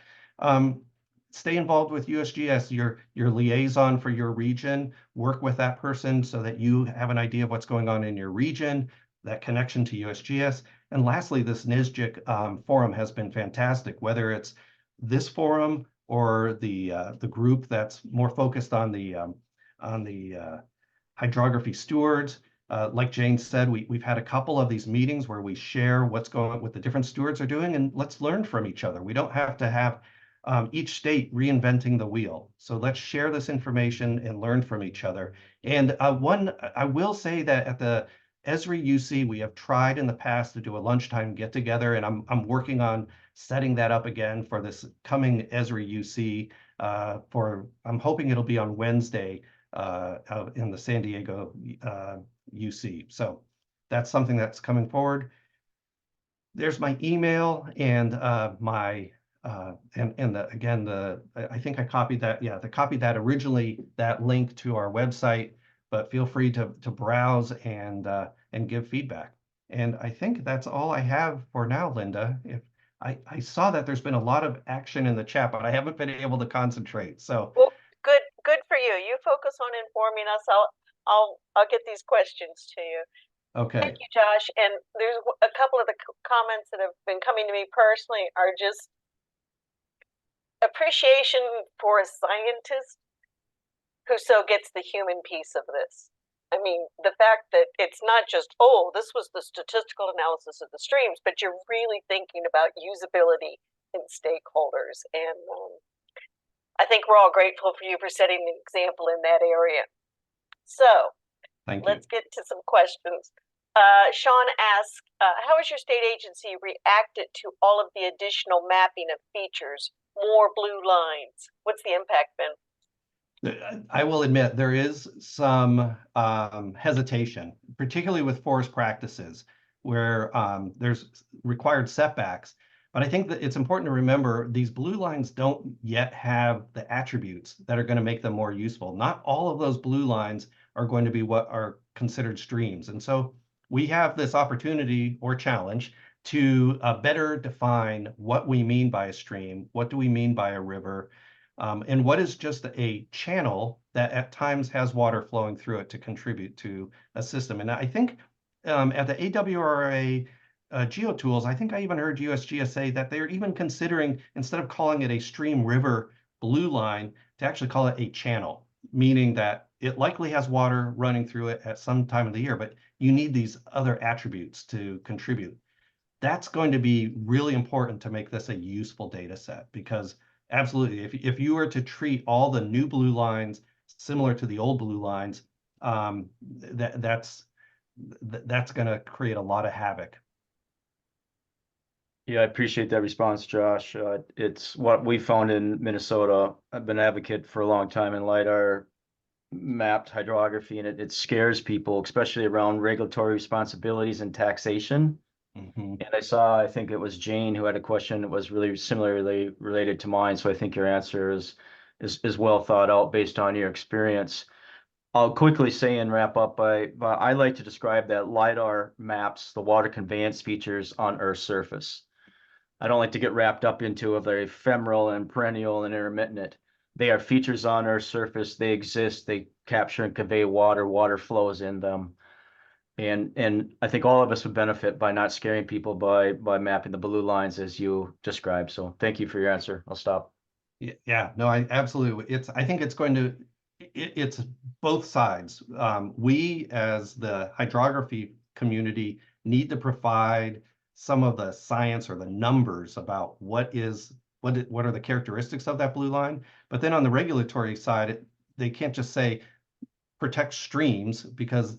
Stay involved with USGS, your liaison for your region. Work with that person so that you have an idea of what's going on in your region, that connection to USGS. And lastly, this NSGIC forum has been fantastic, whether it's this forum or the group that's more focused on the hydrography stewards. Like Jane said, we've had a couple of these meetings where we share what the different stewards are doing, and let's learn from each other. We don't have to have each state reinventing the wheel. So let's share this information and learn from each other. And I will say that at the Esri UC, we have tried in the past to do a lunchtime get together, and I'm working on setting that up again for this coming Esri UC. I'm hoping it'll be on Wednesday out in the San Diego UC. So that's something that's coming forward. There's my email and my I think I copied that. Yeah, I copied that originally, that link to our website, but feel free to browse and give feedback. And I think that's all I have for now, Linda. If I saw that there's been a lot of action in the chat, but I haven't been able to concentrate. So Well, good for you. You focus on informing us. I'll get these questions to you. okay, Thank you, Josh. And there's a couple of the comments that have been coming to me personally are just appreciation for a scientist who so gets the human piece of this. I mean, the fact that it's not just, oh, this was the statistical analysis of the streams, but you're really thinking about usability and stakeholders. And I think we're all grateful for you for setting the example in that area. So thank you. let's get to some questions. Sean asks, how has your state agency reacted to all of the additional mapping of features, more blue lines? What's the impact been? I will admit there is some hesitation, particularly with forest practices, where there's required setbacks. But I think that it's important to remember these blue lines don't yet have the attributes that are going to make them more useful. Not all of those blue lines are going to be what are considered streams. And so we have this opportunity or challenge to better define what we mean by a stream, what do we mean by a river, and what is just a channel that at times has water flowing through it to contribute to a system. And I think at the AWRA GeoTools, I think I even heard USGS say that they're even considering, instead of calling it a stream river blue line, to actually call it a channel, meaning that it likely has water running through it at some time of the year, but you need these other attributes to contribute. That's going to be really important to make this a useful data set, because absolutely, if you were to treat all the new blue lines similar to the old blue lines, that's going to create a lot of havoc. Yeah, I appreciate that response, Josh. It's what we found in Minnesota. I've been an advocate for a long time in LiDAR mapped hydrography, and it scares people, especially around regulatory responsibilities and taxation. Mm-hmm. And I think it was Jane who had a question that was really similarly related to mine. So I think your answer is well thought out based on your experience. I'll quickly say and wrap up by I like to describe that LiDAR maps the water conveyance features on Earth's surface. I don't like to get wrapped up into if they're ephemeral and perennial and intermittent. They are features on Earth's surface. They exist. They capture and convey water. Water flows in them. And I think all of us would benefit by not scaring people by mapping the blue lines as you described. So thank you for your answer. I'll stop. Yeah, no, I absolutely. I think it's going to, it's both sides. We as the hydrography community need to provide some of the science or the numbers about what are the characteristics of that blue line. But then on the regulatory side, they can't just say protect streams, because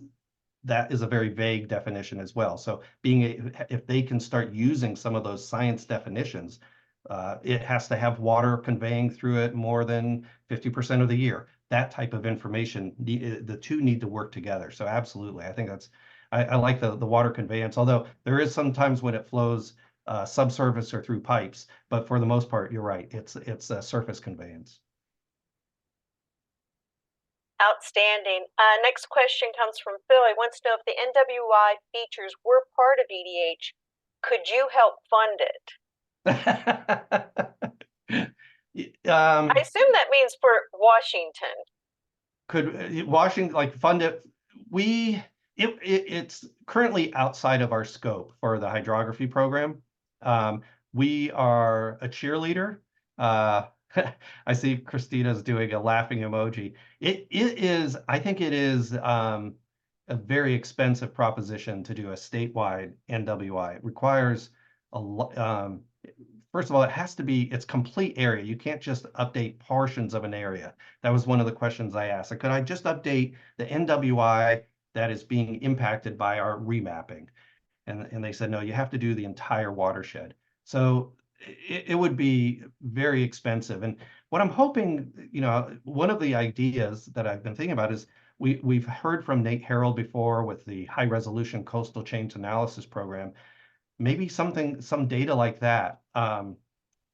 that is a very vague definition as well. So if they can start using some of those science definitions, it has to have water conveying through it more than 50% of the year. That type of information, the two need to work together. So absolutely, I think I like the water conveyance, although there is sometimes when it flows subsurface or through pipes, but for the most part, you're right, it's a surface conveyance. Outstanding. Next question comes from Phil. He wants to know if the NWI features were part of EDH, could you help fund it? I assume that means for Washington. Could Washington fund it? It's currently outside of our scope for the hydrography program. We are a cheerleader. I see Christina's doing a laughing emoji. I think it is a very expensive proposition to do a statewide NWI. It requires a lot. First of all, it has to be its complete area. You can't just update portions of an area. That was one of the questions I asked. Could I just update the NWI that is being impacted by our remapping? And they said, no, you have to do the entire watershed. So it would be very expensive. And what I'm hoping, one of the ideas that I've been thinking about is we've heard from Nate Harold before with the high resolution coastal change analysis program. Maybe some data like that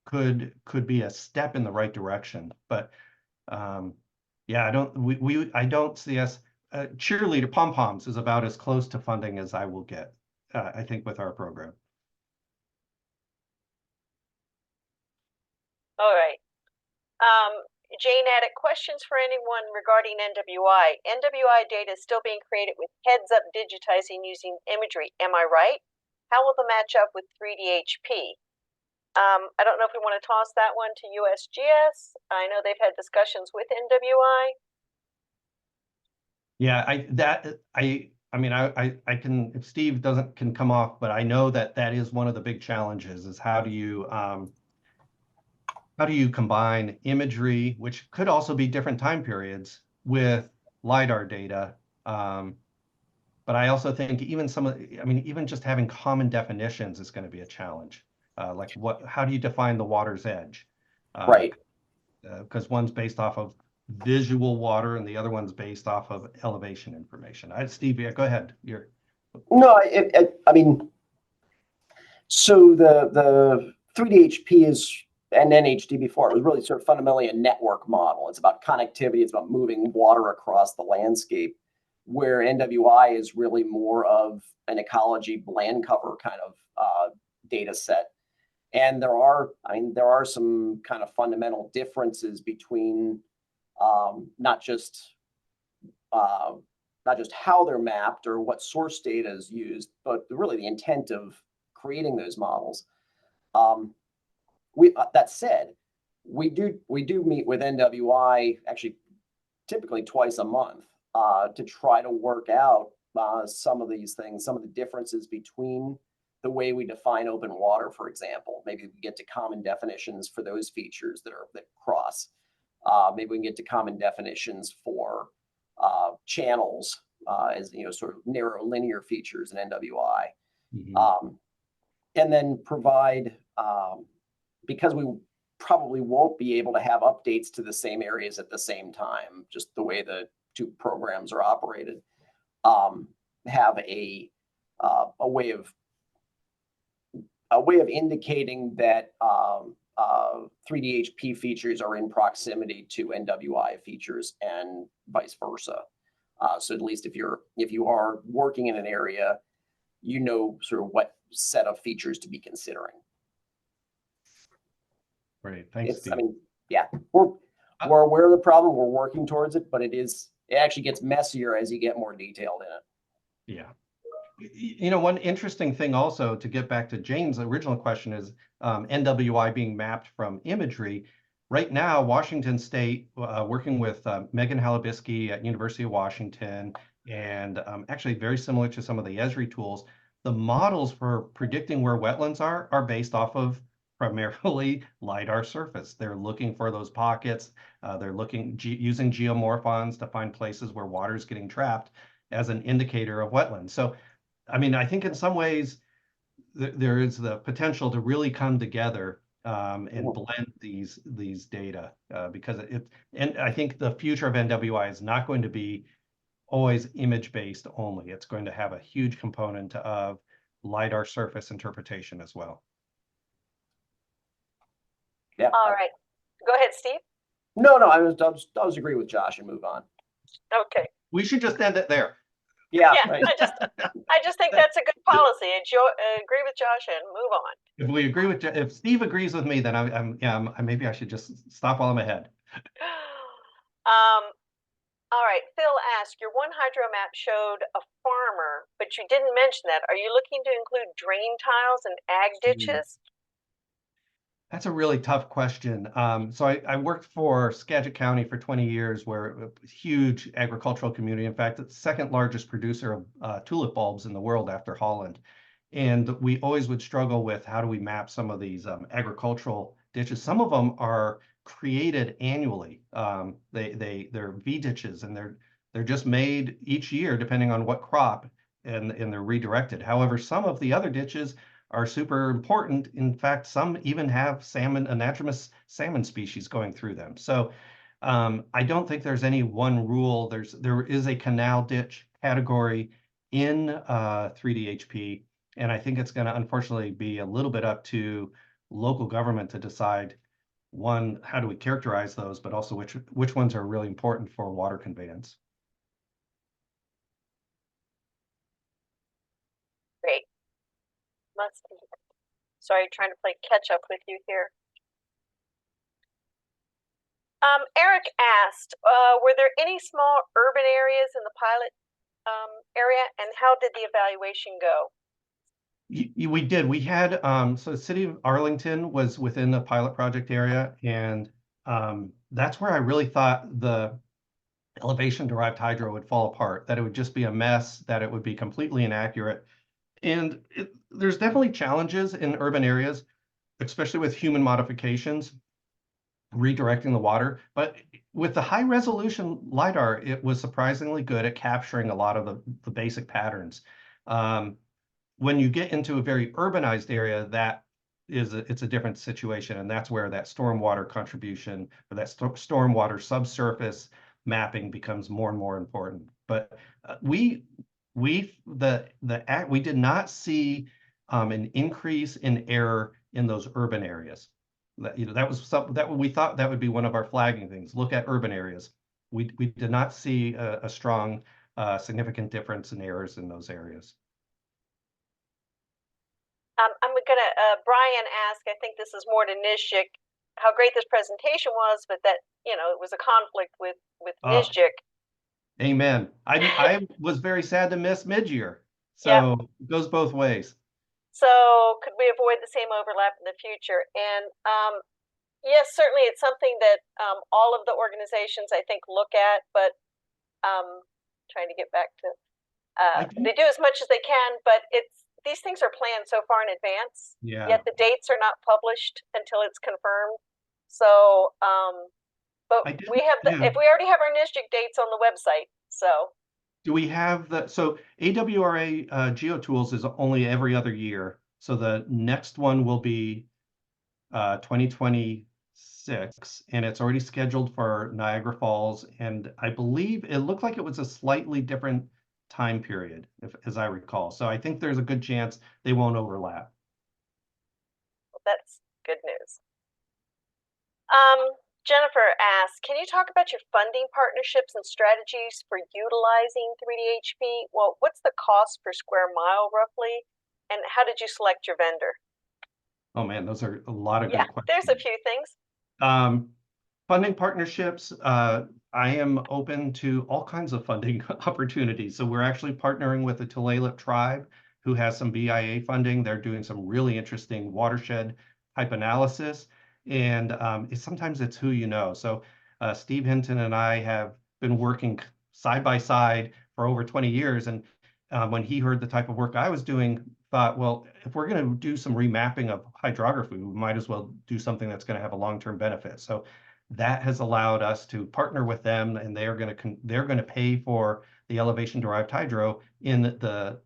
could be a step in the right direction. But yeah, I don't see us cheerleader pom-poms is about as close to funding as I will get, I think, with our program. All right. Jane added questions for anyone regarding NWI. NWI data is still being created with heads-up digitizing using imagery. Am I right? How will the match up with 3DHP? I don't know if we want to toss that one to USGS. I know they've had discussions with NWI. Yeah, I mean, I can, if Steve can come off, but I know that is one of the big challenges is how do you combine imagery, which could also be different time periods, with LiDAR data. But I also think even even just having common definitions is going to be a challenge. Like how do you define the water's edge? Right. Because one's based off of visual water and the other one's based off of elevation information. Steve, yeah, go ahead. No, I mean, so the 3DHP is, and NHD before, it was really sort of fundamentally a network model. It's about connectivity. It's about moving water across the landscape, where NWI is really more of an ecology land cover kind of data set. And there are some kind of fundamental differences between not just how they're mapped or what source data is used, but really the intent of creating those models. That said, we do meet with NWI actually typically twice a month to try to work out some of these things, some of the differences between the way we define open water, for example. Maybe we get to common definitions for those features that cross. Maybe we can get to common definitions for channels as sort of narrow linear features in NWI. Mm-hmm. And then provide, because we probably won't be able to have updates to the same areas at the same time, just the way the two programs are operated, have a way of indicating that 3DHP features are in proximity to NWI features and vice versa. So at least if you are working in an area, you know sort of what set of features to be considering. Great, thanks, Steve. I mean, yeah, we're aware of the problem. We're working towards it, but it actually gets messier as you get more detailed in it. Yeah. One interesting thing also, to get back to Jane's original question, is NWI being mapped from imagery. Right now, Washington State, working with Megan Halabisky at University of Washington, and actually very similar to some of the Esri tools, the models for predicting where wetlands are based off of primarily LiDAR surface. They're looking for those pockets. They're using geomorphons to find places where water is getting trapped as an indicator of wetlands. So I mean, I think in some ways there is the potential to really come together and blend these data because and I think the future of NWI is not going to be always image-based only. It's going to have a huge component of LiDAR surface interpretation as well. Yeah. All right. Go ahead, Steve. No, I was agree with Josh and move on. Okay. We should just end it there. Yeah. Yeah, Right. I just think that's a good policy. Agree with Josh and move on. If we agree with, if Steve agrees with me, then maybe I should just stop while I'm ahead. All right. Phil asked, your one hydro map showed a farmer, but you didn't mention that. Are you looking to include drain tiles and ag ditches? That's a really tough question. So I worked for Skagit County for 20 years, where a huge agricultural community. In fact, it's the second largest producer of tulip bulbs in the world after Holland. And we always would struggle with how do we map some of these agricultural ditches. Some of them are created annually. They're V ditches, and they're just made each year depending on what crop, and they're redirected. However, some of the other ditches are super important. In fact, some even have anadromous salmon species going through them. So I don't think there's any one rule. There is a canal ditch category in 3DHP, and I think it's going to unfortunately be a little bit up to local government to decide, one, how do we characterize those, but also which ones are really important for water conveyance. Great. Must be. Sorry, trying to play catch up with you here. Eric asked, were there any small urban areas in the pilot area, and how did the evaluation go? We did. We had, so the city of Arlington was within the pilot project area, and that's where I really thought the elevation-derived hydro would fall apart, that it would just be a mess, that it would be completely inaccurate. And there's definitely challenges in urban areas, especially with human modifications, redirecting the water. But with the high resolution LiDAR, it was surprisingly good at capturing a lot of the basic patterns. When you get into a very urbanized area, it's a different situation, and that's where that stormwater contribution or that stormwater subsurface mapping becomes more and more important. But we did not see an increase in error in those urban areas. That was something that we thought that would be one of our flagging things. Look at urban areas. We did not see a strong significant difference in errors in those areas. I'm gonna, Brian asked, I think this is more to NSGIC, how great this presentation was, but that, it was a conflict with NSGIC. Amen. I was very sad to miss mid-year. So Yep. It goes both ways. So could we avoid the same overlap in the future? And yes, certainly it's something that all of the organizations I think look at, but trying to get back to, they do as much as they can, but these things are planned so far in advance, Yeah. yet the dates are not published until it's confirmed. So, but we have if we already have our NSGIC dates on the website, so. Do we have so AWRA GeoTools is only every other year. So the next one will be 2026, and it's already scheduled for Niagara Falls. And I believe it looked like it was a slightly different time period, as I recall. So I think there's a good chance they won't overlap. Well, that's good news. Jennifer asks, can you talk about your funding partnerships and strategies for utilizing 3D-HP? Well, what's the cost per square mile roughly? And how did you select your vendor? Oh man, those are a lot of good questions. There's a few things. Funding partnerships, I am open to all kinds of funding opportunities. So we're actually partnering with the Tulalip tribe, who has some BIA funding. They're doing some really interesting watershed type analysis. And sometimes it's who you know. So Steve Hinton and I have been working side by side for over 20 years. And when he heard the type of work I was doing, thought, well, if we're going to do some remapping of hydrography, we might as well do something that's going to have a long-term benefit. So that has allowed us to partner with them, and they're going to pay for the elevation-derived hydro in the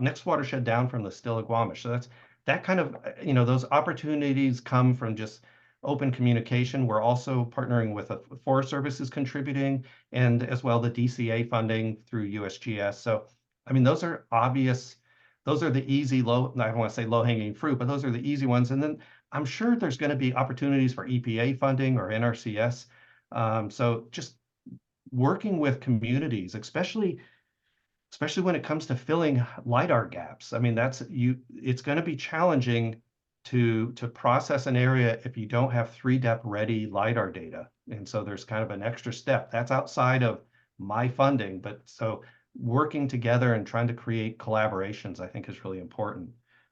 next watershed down from the Stillaguamish. So that kind of, those opportunities come from just open communication. We're also partnering with a Forest Service is contributing, and as well the DCA funding through USGS. So, I mean, those are obvious. Those are the easy I don't want to say low-hanging fruit, but those are the easy ones. And then I'm sure there's going to be opportunities for EPA funding or NRCS. So just working with communities, especially when it comes to filling LiDAR gaps. I mean, it's going to be challenging to process an area if you don't have 3-depth ready LiDAR data. And so there's kind of an extra step that's outside of my funding. But so working together and trying to create collaborations, I think, is really important.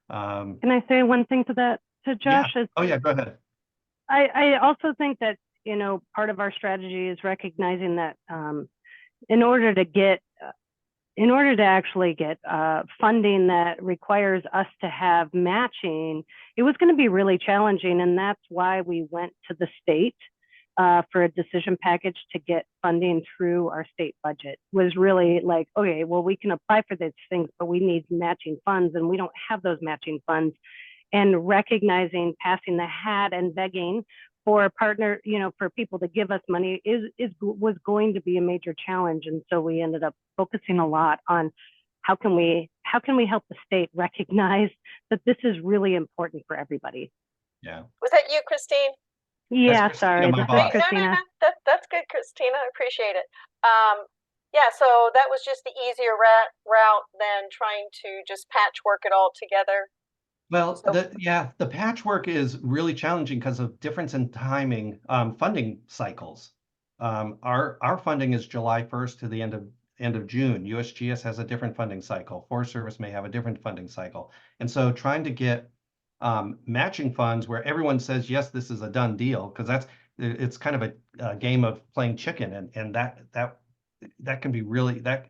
Can I say one thing to that, to Josh? Yeah. Oh yeah, go ahead. I also think that, part of our strategy is recognizing that in order to actually get funding that requires us to have matching, it was going to be really challenging. And that's why we went to the state for a decision package to get funding through our state budget. Was really like, okay, well, we can apply for these things, but we need matching funds, and we don't have those matching funds. And recognizing, passing the hat and begging for a partner, for people to give us money was going to be a major challenge. And so we ended up focusing a lot on how can we help the state recognize that this is really important for everybody. Yeah. Was that you, Christine? Yeah, Christina, sorry. my This is boss. No, Christina. that's good, Christina. I appreciate it. Yeah, so that was just the easier route than trying to just patchwork it all together. Well, So- the patchwork is really challenging because of difference in timing, funding cycles. Our funding is July 1st to the end of June. USGS has a different funding cycle. Forest Service may have a different funding cycle. And so trying to get matching funds where everyone says, yes, this is a done deal, because it's kind of a game of playing chicken, and that can be really that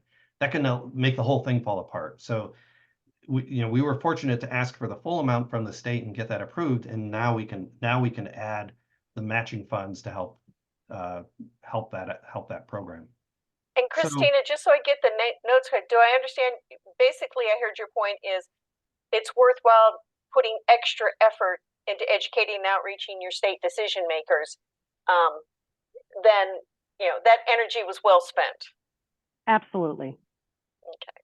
can make the whole thing fall apart. So we were fortunate to ask for the full amount from the state and get that approved, and now we can add the matching funds to help that program. And So- Christina, just so I get the notes correct, do I understand? Basically, I heard your point is it's worthwhile putting extra effort into educating and outreaching your state decision makers. Then that energy was well spent. Absolutely. Okay.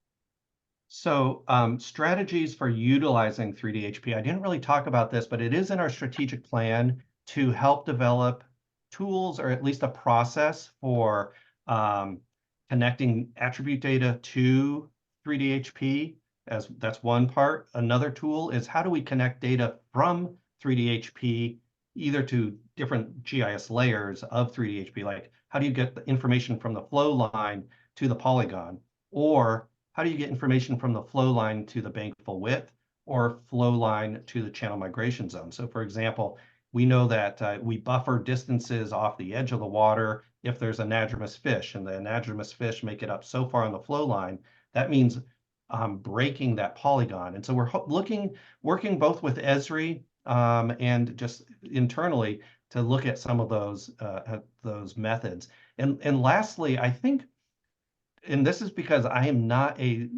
So strategies for utilizing 3D HP. I didn't really talk about this, but it is in our strategic plan to help develop tools, or at least a process for connecting attribute data to 3D HP. As that's one part. Another tool is how do we connect data from 3D HP either to different GIS layers of 3D HP, like how do you get the information from the flow line to the polygon, or how do you get information from the flow line to the bank full width, or flow line to the channel migration zone? So for example, we know that we buffer distances off the edge of the water if there's anadromous fish, and the anadromous fish make it up so far on the flow line, that means breaking that polygon. And so we're working both with Esri and just internally to look at some of those methods. And lastly, I think, and this is because I am not a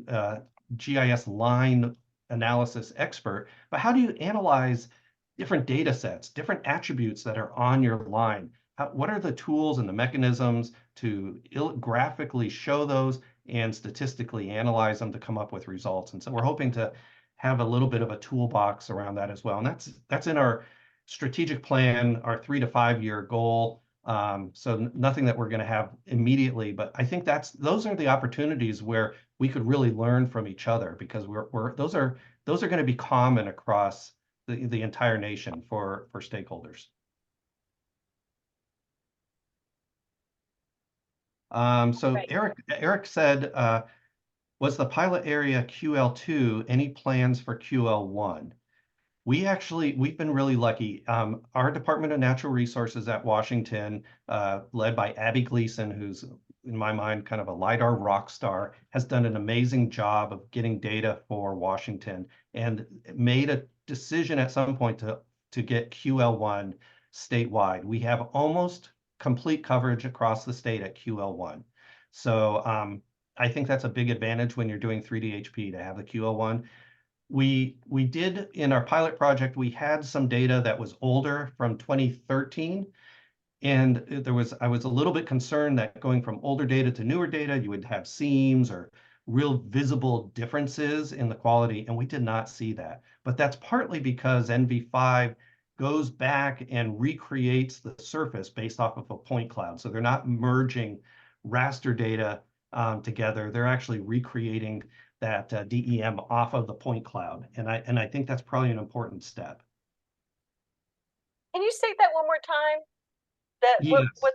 GIS line analysis expert, but how do you analyze different data sets, different attributes that are on your line? What are the tools and the mechanisms to graphically show those and statistically analyze them to come up with results? And so we're hoping to have a little bit of a toolbox around that as well. And that's in our strategic plan, our 3 to 5 year goal. So nothing that we're going to have immediately, but I think those are the opportunities where we could really learn from each other, because those are going to be common across the entire nation for stakeholders. So Right. Eric said, was the pilot area QL2, any plans for QL1? We've been really lucky. Our Department of Natural Resources at Washington, led by Abby Gleason, who's in my mind kind of a LiDAR rock star, has done an amazing job of getting data for Washington, and made a decision at some point to get QL1 statewide. We have almost complete coverage across the state at QL1. So I think that's a big advantage when you're doing 3D HP to have the QL1. We did, in our pilot project, we had some data that was older from 2013. And I was a little bit concerned that going from older data to newer data, you would have seams or real visible differences in the quality. And we did not see that. But that's partly because NV5 goes back and recreates the surface based off of a point cloud. So they're not merging raster data together. They're actually recreating that DEM off of the point cloud. And I think that's probably an important step. Can you state that one more time? That Yes. what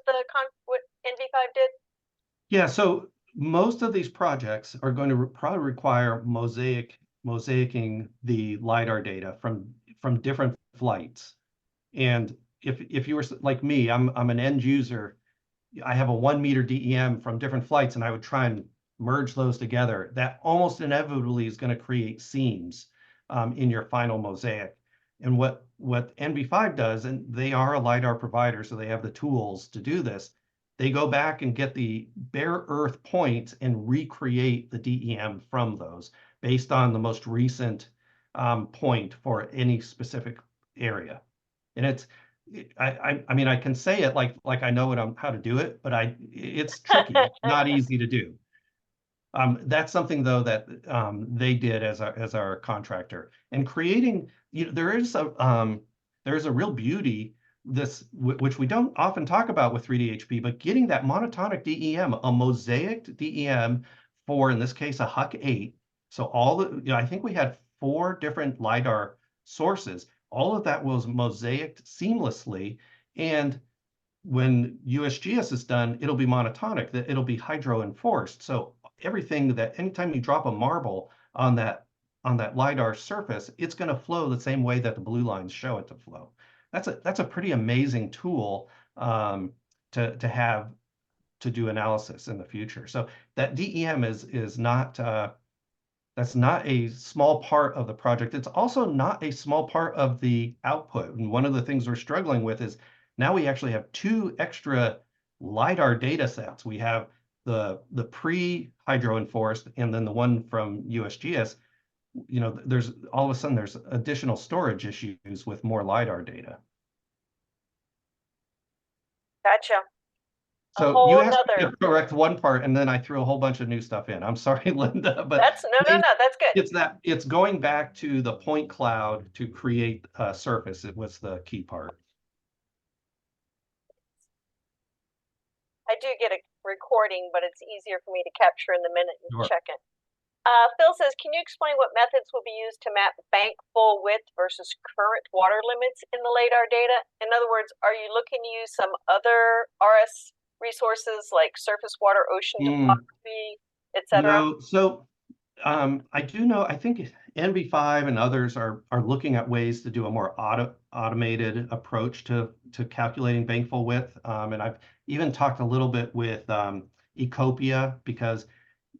NV5 did? Yeah, so most of these projects are going to probably require mosaicing the LiDAR data from different flights. And if you were like me, I'm an end user, I have a 1 meter DEM from different flights, and I would try and merge those together. That almost inevitably is going to create seams in your final mosaic. And what NV5 does, and they are a LiDAR provider, so they have the tools to do this, they go back and get the bare earth points and recreate the DEM from those based on the most recent point for any specific area. And I mean, I can say it like I know how to do it, but it's tricky. It's not easy to do. That's something though that they did as our contractor, and creating. There is there's a real beauty which we don't often talk about with 3D-HP, but getting that monotonic DEM, a mosaic DEM for, in this case, a Huck 8. So all the, I think we had 4 different LiDAR sources. All of that was mosaicked seamlessly. And when USGS is done, it'll be monotonic, that it'll be hydro enforced. So everything that anytime you drop a marble on that LiDAR surface, it's going to flow the same way that the blue lines show it to flow. That's a pretty amazing tool to have to do analysis in the future. So that DEM is not that's not a small part of the project. It's also not a small part of the output. And one of the things we're struggling with is now we actually have 2 extra LiDAR data sets. We have the pre-hydro enforced and then the one from USGS. There's all of a sudden there's additional storage issues with more LiDAR data. Gotcha. So you asked me to correct one part, and then I threw a whole bunch of new stuff in. I'm sorry, Linda, but that's no, that's good. It's going back to the point cloud to create a surface. It was the key part. I do get a recording, but it's easier for me to capture in the minute and Sure. check it. Phil says, can you explain what methods will be used to map bank full width versus current water limits in the LiDAR data? In other words, are you looking to use some other RS resources like surface water, ocean topography, etc.? No, so I do know, I think NV5 and others are looking at ways to do a more automated approach to calculating bank full width. And I've even talked a little bit with Ecopia, because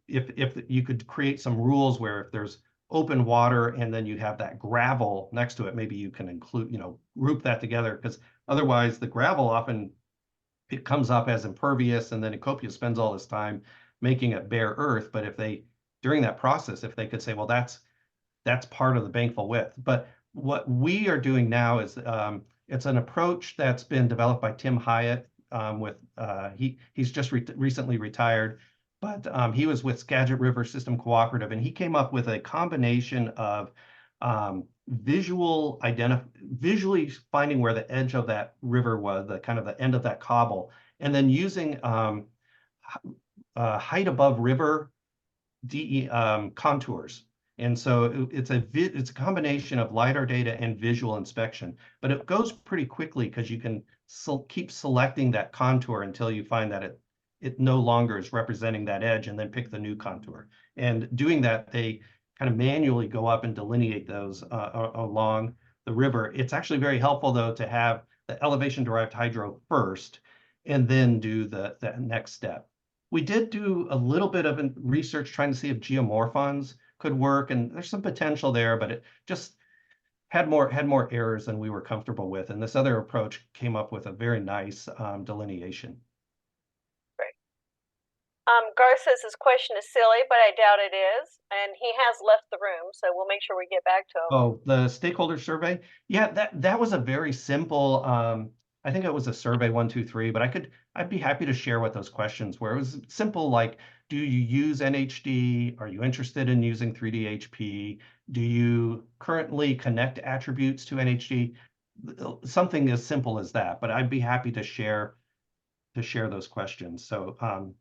if you could create some rules where if there's open water and then you have that gravel next to it, maybe you can include, group that together, because otherwise the gravel often it comes up as impervious, and then Ecopia spends all this time making it bare earth. But if they, during that process, if they could say, well, that's part of the bankful width. But what we are doing now is it's an approach that's been developed by Tim Hyatt he's just recently retired, but he was with Skagit River System Cooperative, and he came up with a combination of visually finding where the edge of that river was, the kind of the end of that cobble, and then using height above river contours. And so it's a combination of LiDAR data and visual inspection, but it goes pretty quickly because you can keep selecting that contour until you find that it no longer is representing that edge, and then pick the new contour. And doing that, they kind of manually go up and delineate those along the river. It's actually very helpful, though, to have the elevation-derived hydro first, and then do the next step. We did do a little bit of research trying to see if geomorphons could work, and there's some potential there, but it just had more errors than we were comfortable with. And this other approach came up with a very nice delineation. Great. Garth says his question is silly, but I doubt it is, and he has left the room, so we'll make sure we get back to him. Oh, the stakeholder survey? Yeah, that was a very simple. I think it was a survey 1, 2, 3, but I'd be happy to share what those questions were. It was simple, like, do you use NHD? Are you interested in using 3D-HP? Do you currently connect attributes to NHD? Something as simple as that, but I'd be happy to share those questions. So and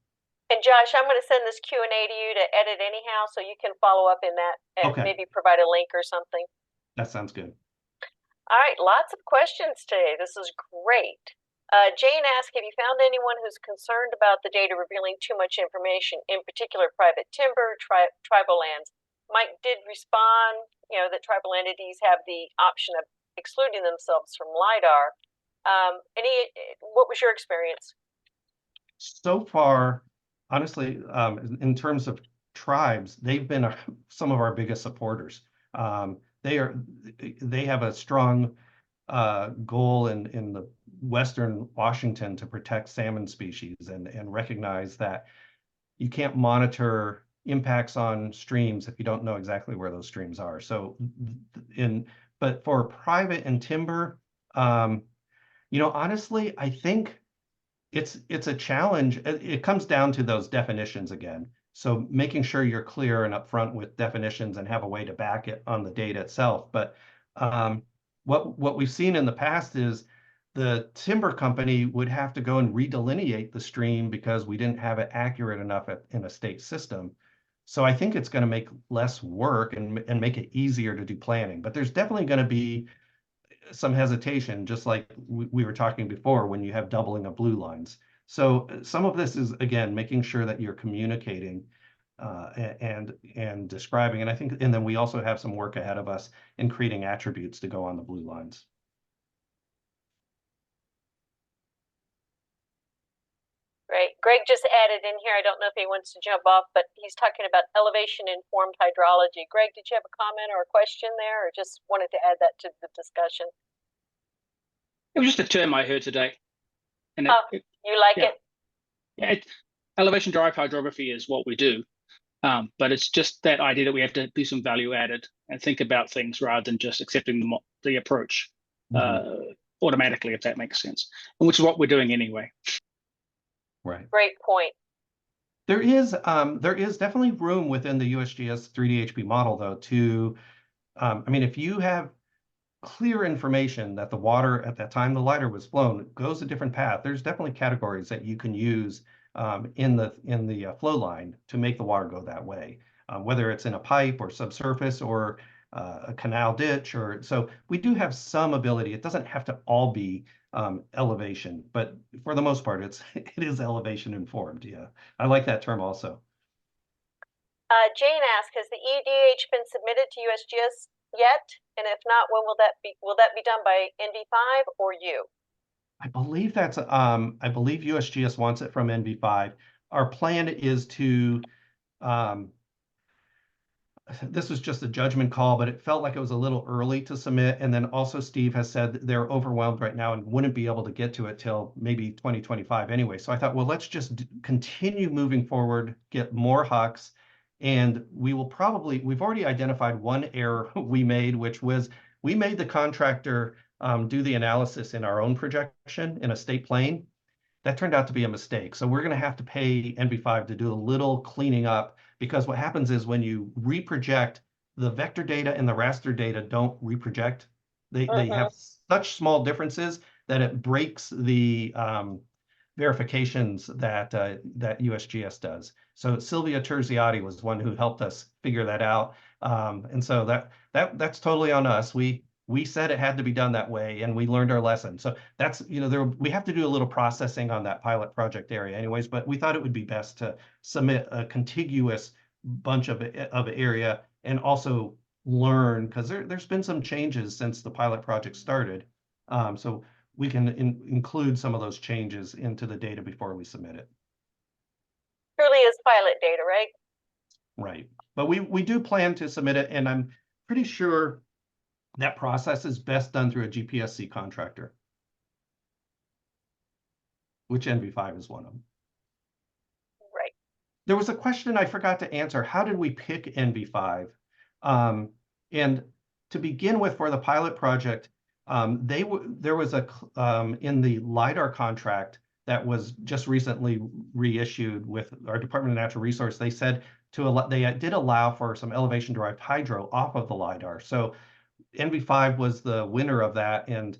Josh, I'm going to send this Q&A to you to edit anyhow, so you can follow up in that and okay. maybe provide a link or something. That sounds good. All right, lots of questions today. This is great. Jane asked, have you found anyone who's concerned about the data revealing too much information, in particular private timber, tribal lands? Mike did respond, that tribal entities have the option of excluding themselves from LiDAR. What was your experience? So far, honestly, in terms of tribes, they've been some of our biggest supporters. They have a strong goal in the Western Washington to protect salmon species and recognize that you can't monitor impacts on streams if you don't know exactly where those streams are. So, but for private and timber, honestly, I think it's a challenge. It comes down to those definitions again. So making sure you're clear and upfront with definitions and have a way to back it on the data itself. But what we've seen in the past is the timber company would have to go and redelineate the stream because we didn't have it accurate enough in a state system. So I think it's going to make less work and make it easier to do planning. But there's definitely going to be some hesitation, just like we were talking before, when you have doubling of blue lines. So some of this is, again, making sure that you're communicating and describing. And I think, and then we also have some work ahead of us in creating attributes to go on the blue lines. Right. Greg just added in here. I don't know if he wants to jump off, but he's talking about elevation-informed hydrology. Greg, did you have a comment or a question there, or just wanted to add that to the discussion? It was just a term I heard today. And you like yeah. it? Yeah, elevation-derived hydrography is what we do. But it's just that idea that we have to do some value added and think about things rather than just accepting the approach automatically, if that makes sense, and which is what we're doing anyway. Right. Great point. There is definitely room within the USGS 3D HP model, though, to, I mean, if you have clear information that the water at that time the lidar was flown goes a different path, there's definitely categories that you can use in the flow line to make the water go that way, whether it's in a pipe or subsurface or a canal ditch. Or so we do have some ability. It doesn't have to all be elevation, but for the most part, it is elevation informed. Yeah, I like that term also. Jane asked, has the EDH been submitted to USGS yet? And if not, when will that be? Will that be done by NV5 or you? I believe that's I believe USGS wants it from NV5. Our plan is to this was just a judgment call, but it felt like it was a little early to submit. And then also Steve has said that they're overwhelmed right now and wouldn't be able to get to it till maybe 2025 anyway. So I thought, well, let's just continue moving forward, get more HUCs. And we will probably, we've already identified one error we made, which was we made the contractor do the analysis in our own projection in a state plane. That turned out to be a mistake. So we're going to have to pay NV5 to do a little cleaning up, because what happens is when you reproject, the vector data and the raster data don't reproject. They have such small differences that it breaks the verifications that USGS does. So Sylvia Terziati was one who helped us figure that out. And so that's totally on us. We said it had to be done that way, and we learned our lesson. So that's, you know, we have to do a little processing on that pilot project area anyways, but we thought it would be best to submit a contiguous bunch of area and also learn, because there's been some changes since the pilot project started. So we can include some of those changes into the data before we submit it. Truly is pilot data, right? Right. But we do plan to submit it, and I'm pretty sure that process is best done through a GPSC contractor, which NV5 is one of them. Right. There was a question I forgot to answer. How did we pick NV5? And to begin with, for the pilot project, there was in the LiDAR contract that was just recently reissued with our Department of Natural Resource, they said they did allow for some elevation-derived hydro off of the LiDAR. So NV5 was the winner of that, and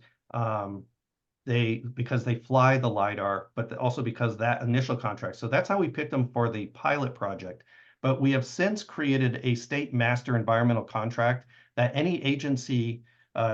because they fly the LiDAR, but also because that initial contract. So that's how we picked them for the pilot project. But we have since created a state master environmental contract that any agency,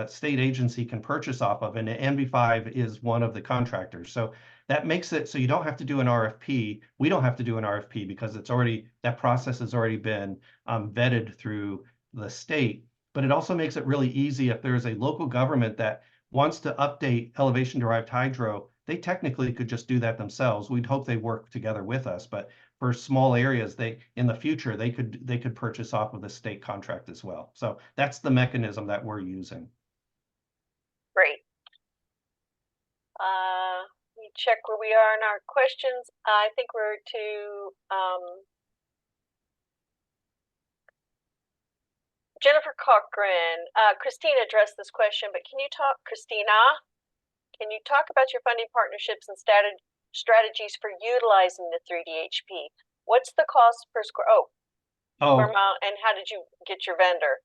state agency, can purchase off of, and NV5 is one of the contractors. So that makes it so you don't have to do an RFP. We don't have to do an RFP because that process has already been vetted through the state. But it also makes it really easy if there's a local government that wants to update elevation-derived hydro. They technically could just do that themselves. We'd hope they work together with us, but for small areas, in the future they could purchase off of the state contract as well. So that's the mechanism that we're using. Great. Let me check where we are in our questions. I think we're to Jennifer Cochran. Christina addressed this question, but can you talk about your funding partnerships and strategies for utilizing the 3D-HP? What's the cost per square per mile, and how did you get your vendor?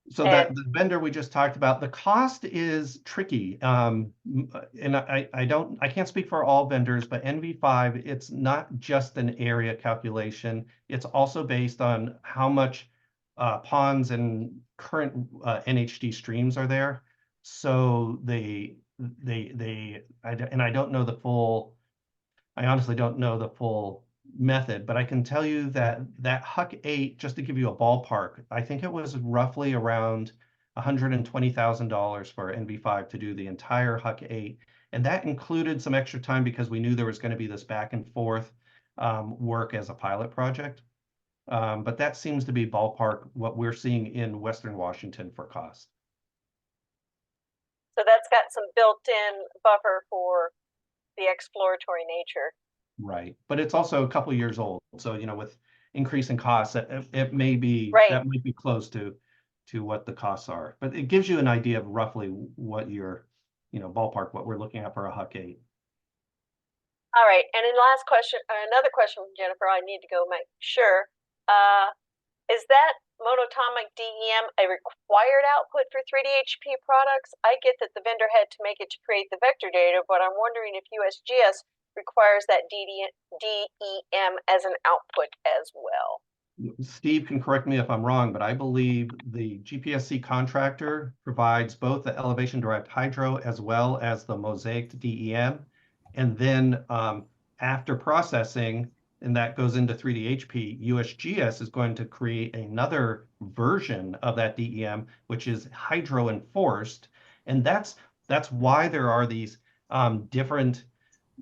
So that the vendor we just talked about, the cost is tricky. And I can't speak for all vendors, but NV5, it's not just an area calculation. It's also based on how much ponds and current NHD streams are there. So I don't know the full, I honestly don't know the full method, but I can tell you that that Huck 8, just to give you a ballpark, I think it was roughly around $120,000 for NV5 to do the entire Huck 8. And that included some extra time because we knew there was going to be this back and forth work as a pilot project. But that seems to be ballpark what we're seeing in Western Washington for cost. So that's got some built-in buffer for the exploratory nature. Right, but it's also a couple years old, so with increasing costs, it may be that might be close to what the costs are, but it gives you an idea of roughly what your ballpark what we're looking at for a Huck 8. All right, and then last question, another question from Jennifer. I need to go make sure. Is that monatomic DEM a required output for 3D-HP products? I get that the vendor had to make it to create the vector data, but I'm wondering if USGS requires that DEM as an output as well. Steve can correct me if I'm wrong, but I believe the GPSC contractor provides both the elevation-derived hydro as well as the mosaic DEM. And then after processing, and that goes into 3D-HP, USGS is going to create another version of that DEM, which is hydro-enforced. And that's why there are these different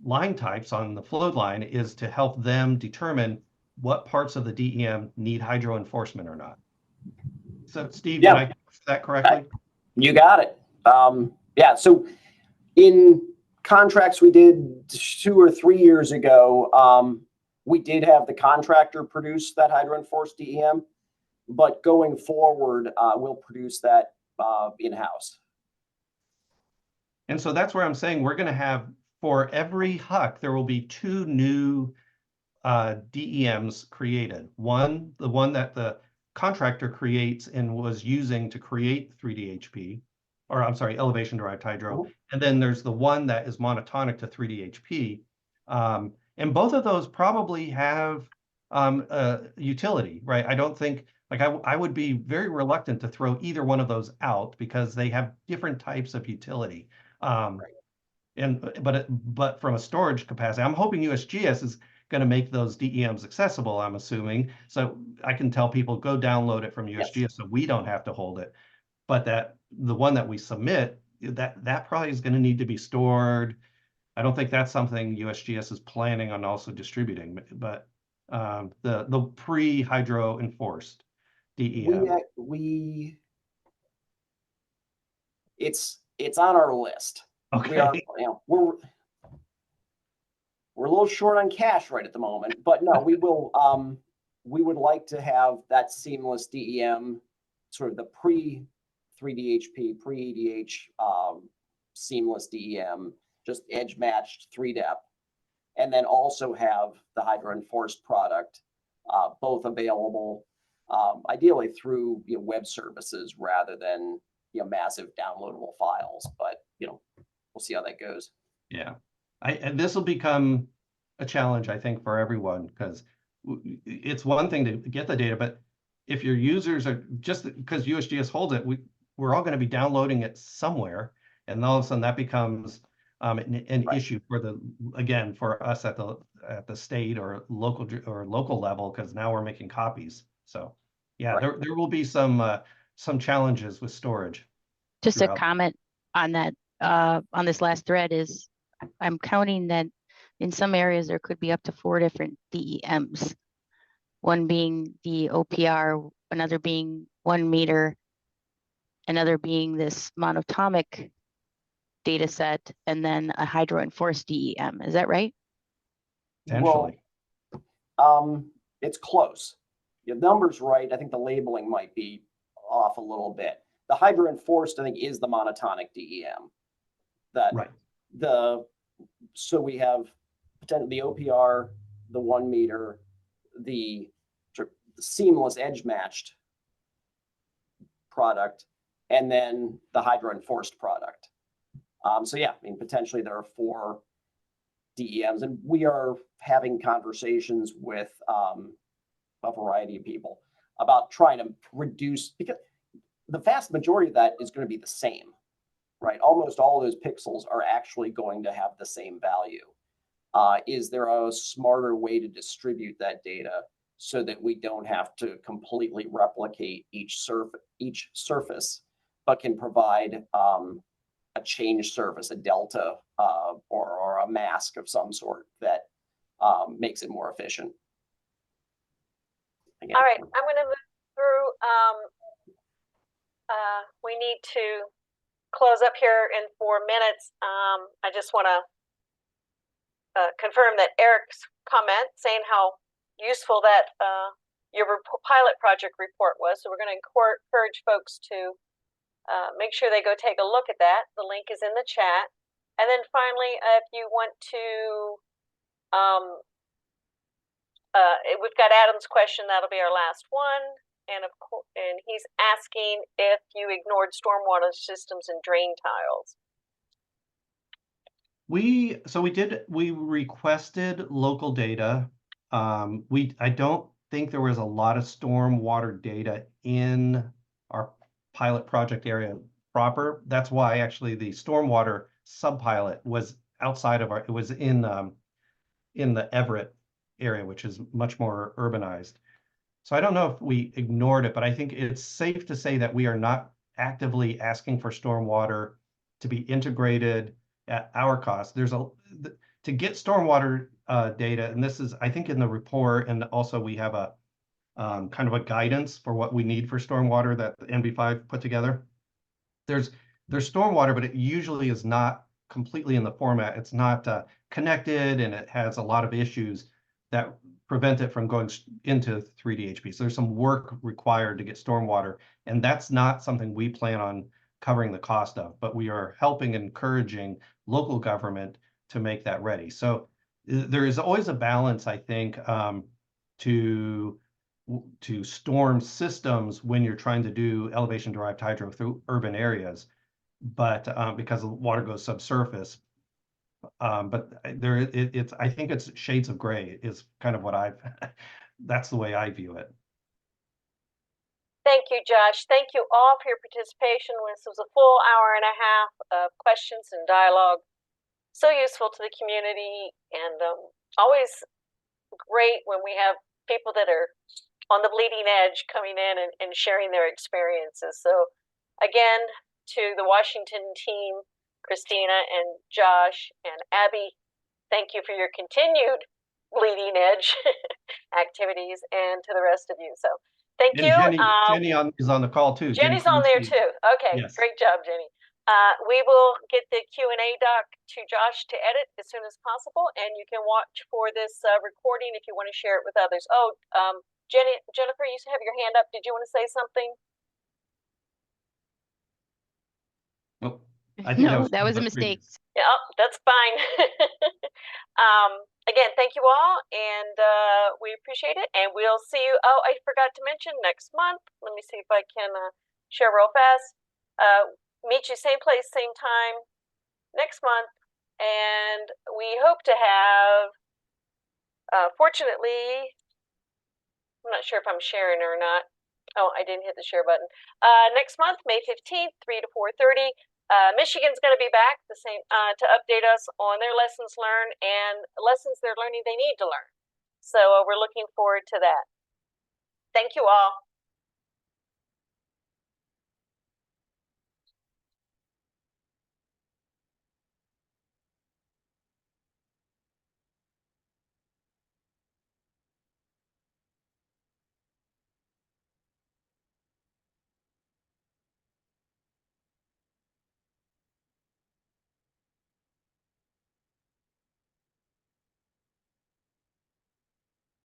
line types on the flow line, is to help them determine what parts of the DEM need hydro enforcement or not. So Steve, did I get that correctly? You got it. Yeah, so in contracts we did 2 or 3 years ago, we did have the contractor produce that hydro enforced DEM, but going forward, we'll produce that in-house. And so that's where I'm saying we're going to have, for every Huck, there will be 2 new DEMs created. One, the one that the contractor creates and was using to create 3D-HP, or I'm sorry, elevation-derived hydro. And then there's the one that is monotonic to 3D-HP. And both of those probably have utility, right? I don't think, like I would be very reluctant to throw either one of those out because they have different types of utility. But from a storage capacity, I'm hoping USGS is going to make those DEMs accessible, I'm assuming. So I can tell people, go download it from USGS so we don't have to hold it. But that the one that we submit, that probably is going to need to be stored. I don't think that's something USGS is planning on also distributing, but the pre-hydro enforced DEM. It's on our list. Okay. We're a little short on cash right at the moment, but no, we will. We would like to have that seamless DEM, sort of the pre-3D-HP, pre-EDH seamless DEM, just edge matched 3-depth, and then also have the hydro enforced product both available, ideally through web services rather than massive downloadable files. But we'll see how that goes. Yeah. And this will become a challenge, I think, for everyone, because it's one thing to get the data, but if your users are, just because USGS holds it, we're all going to be downloading it somewhere, and all of a sudden that becomes an issue for for us at the state or local level, because now we're making copies. So yeah, there will be some challenges with storage. Just a comment on that, on this last thread is, I'm counting that in some areas there could be up to 4 different DEMs, one being the OPR, another being 1 meter, another being this monatomic data set, and then a hydro enforced DEM. Is that right? Potentially. Well, it's close. Your number's right. I think the labeling might be off a little bit. The hydro enforced, I think, is the monotonic DEM. So we have the OPR, the 1 meter, the seamless edge matched product, and then the hydro enforced product. So yeah, I mean, potentially there are 4 DEMs, and we are having conversations with a variety of people about trying to reduce, because the vast majority of that is going to be the same, right? Almost all of those pixels are actually going to have the same value. Is there a smarter way to distribute that data so that we don't have to completely replicate each surface, but can provide a change surface, a delta, or a mask of some sort that makes it more efficient? Again, All right, I'm going to move through. We need to close up here in 4 minutes. I just want to confirm that Eric's comment saying how useful that your pilot project report was. So we're going to encourage folks to make sure they go take a look at that. The link is in the chat. And then finally, if you want to, we've got Adam's question. That'll be our last one. And and he's asking if you ignored stormwater systems and drain tiles. We requested local data. I don't think there was a lot of stormwater data in our pilot project area proper. That's why actually the stormwater subpilot was outside of it was in the Everett area, which is much more urbanized. So I don't know if we ignored it, but I think it's safe to say that we are not actively asking for stormwater to be integrated at our cost. To get stormwater data, and this is, I think, in the report, and also we have a kind of a guidance for what we need for stormwater that the NV5 put together. There's stormwater, but it usually is not completely in the format. It's not connected, and it has a lot of issues that prevent it from going into 3D HP. So there's some work required to get stormwater, and that's not something we plan on covering the cost of, but we are helping, encouraging local government to make that ready. So there is always a balance, I think, to storm systems when you're trying to do elevation derived hydro through urban areas, but because the water goes subsurface. But I think it's shades of gray is kind of what that's the way I view it. Thank you, Josh. Thank you all for your participation. This was a full hour and a half of questions and dialogue. So useful to the community, and always great when we have people that are on the bleeding edge coming in and sharing their experiences. So again, to the Washington team, Christina and Josh and Abby, thank you for your continued bleeding edge activities, and to the rest of you. So thank you. Jenny is on the call too. Jenny's on there too. Okay, yes. Great job, Jenny. We will get the Q&A doc to Josh to edit as soon as possible, and you can watch for this recording if you want to share it with others. Oh, Jennifer, you have your hand up. Did you want to say something? Oh, I think that was a mistake. Yeah, that's fine. Again, thank you all, and we appreciate it. And we'll see you. Oh, I forgot to mention next month. Let me see if I can share real fast. Meet you same place, same time next month, and we hope to have. Fortunately, I'm not sure if I'm sharing or not. Oh, I didn't hit the share button. Next month, May 15th, 3 to 4:30. Michigan's going to be back the same to update us on their lessons learned and lessons they're learning they need to learn. So we're looking forward to that. Thank you all.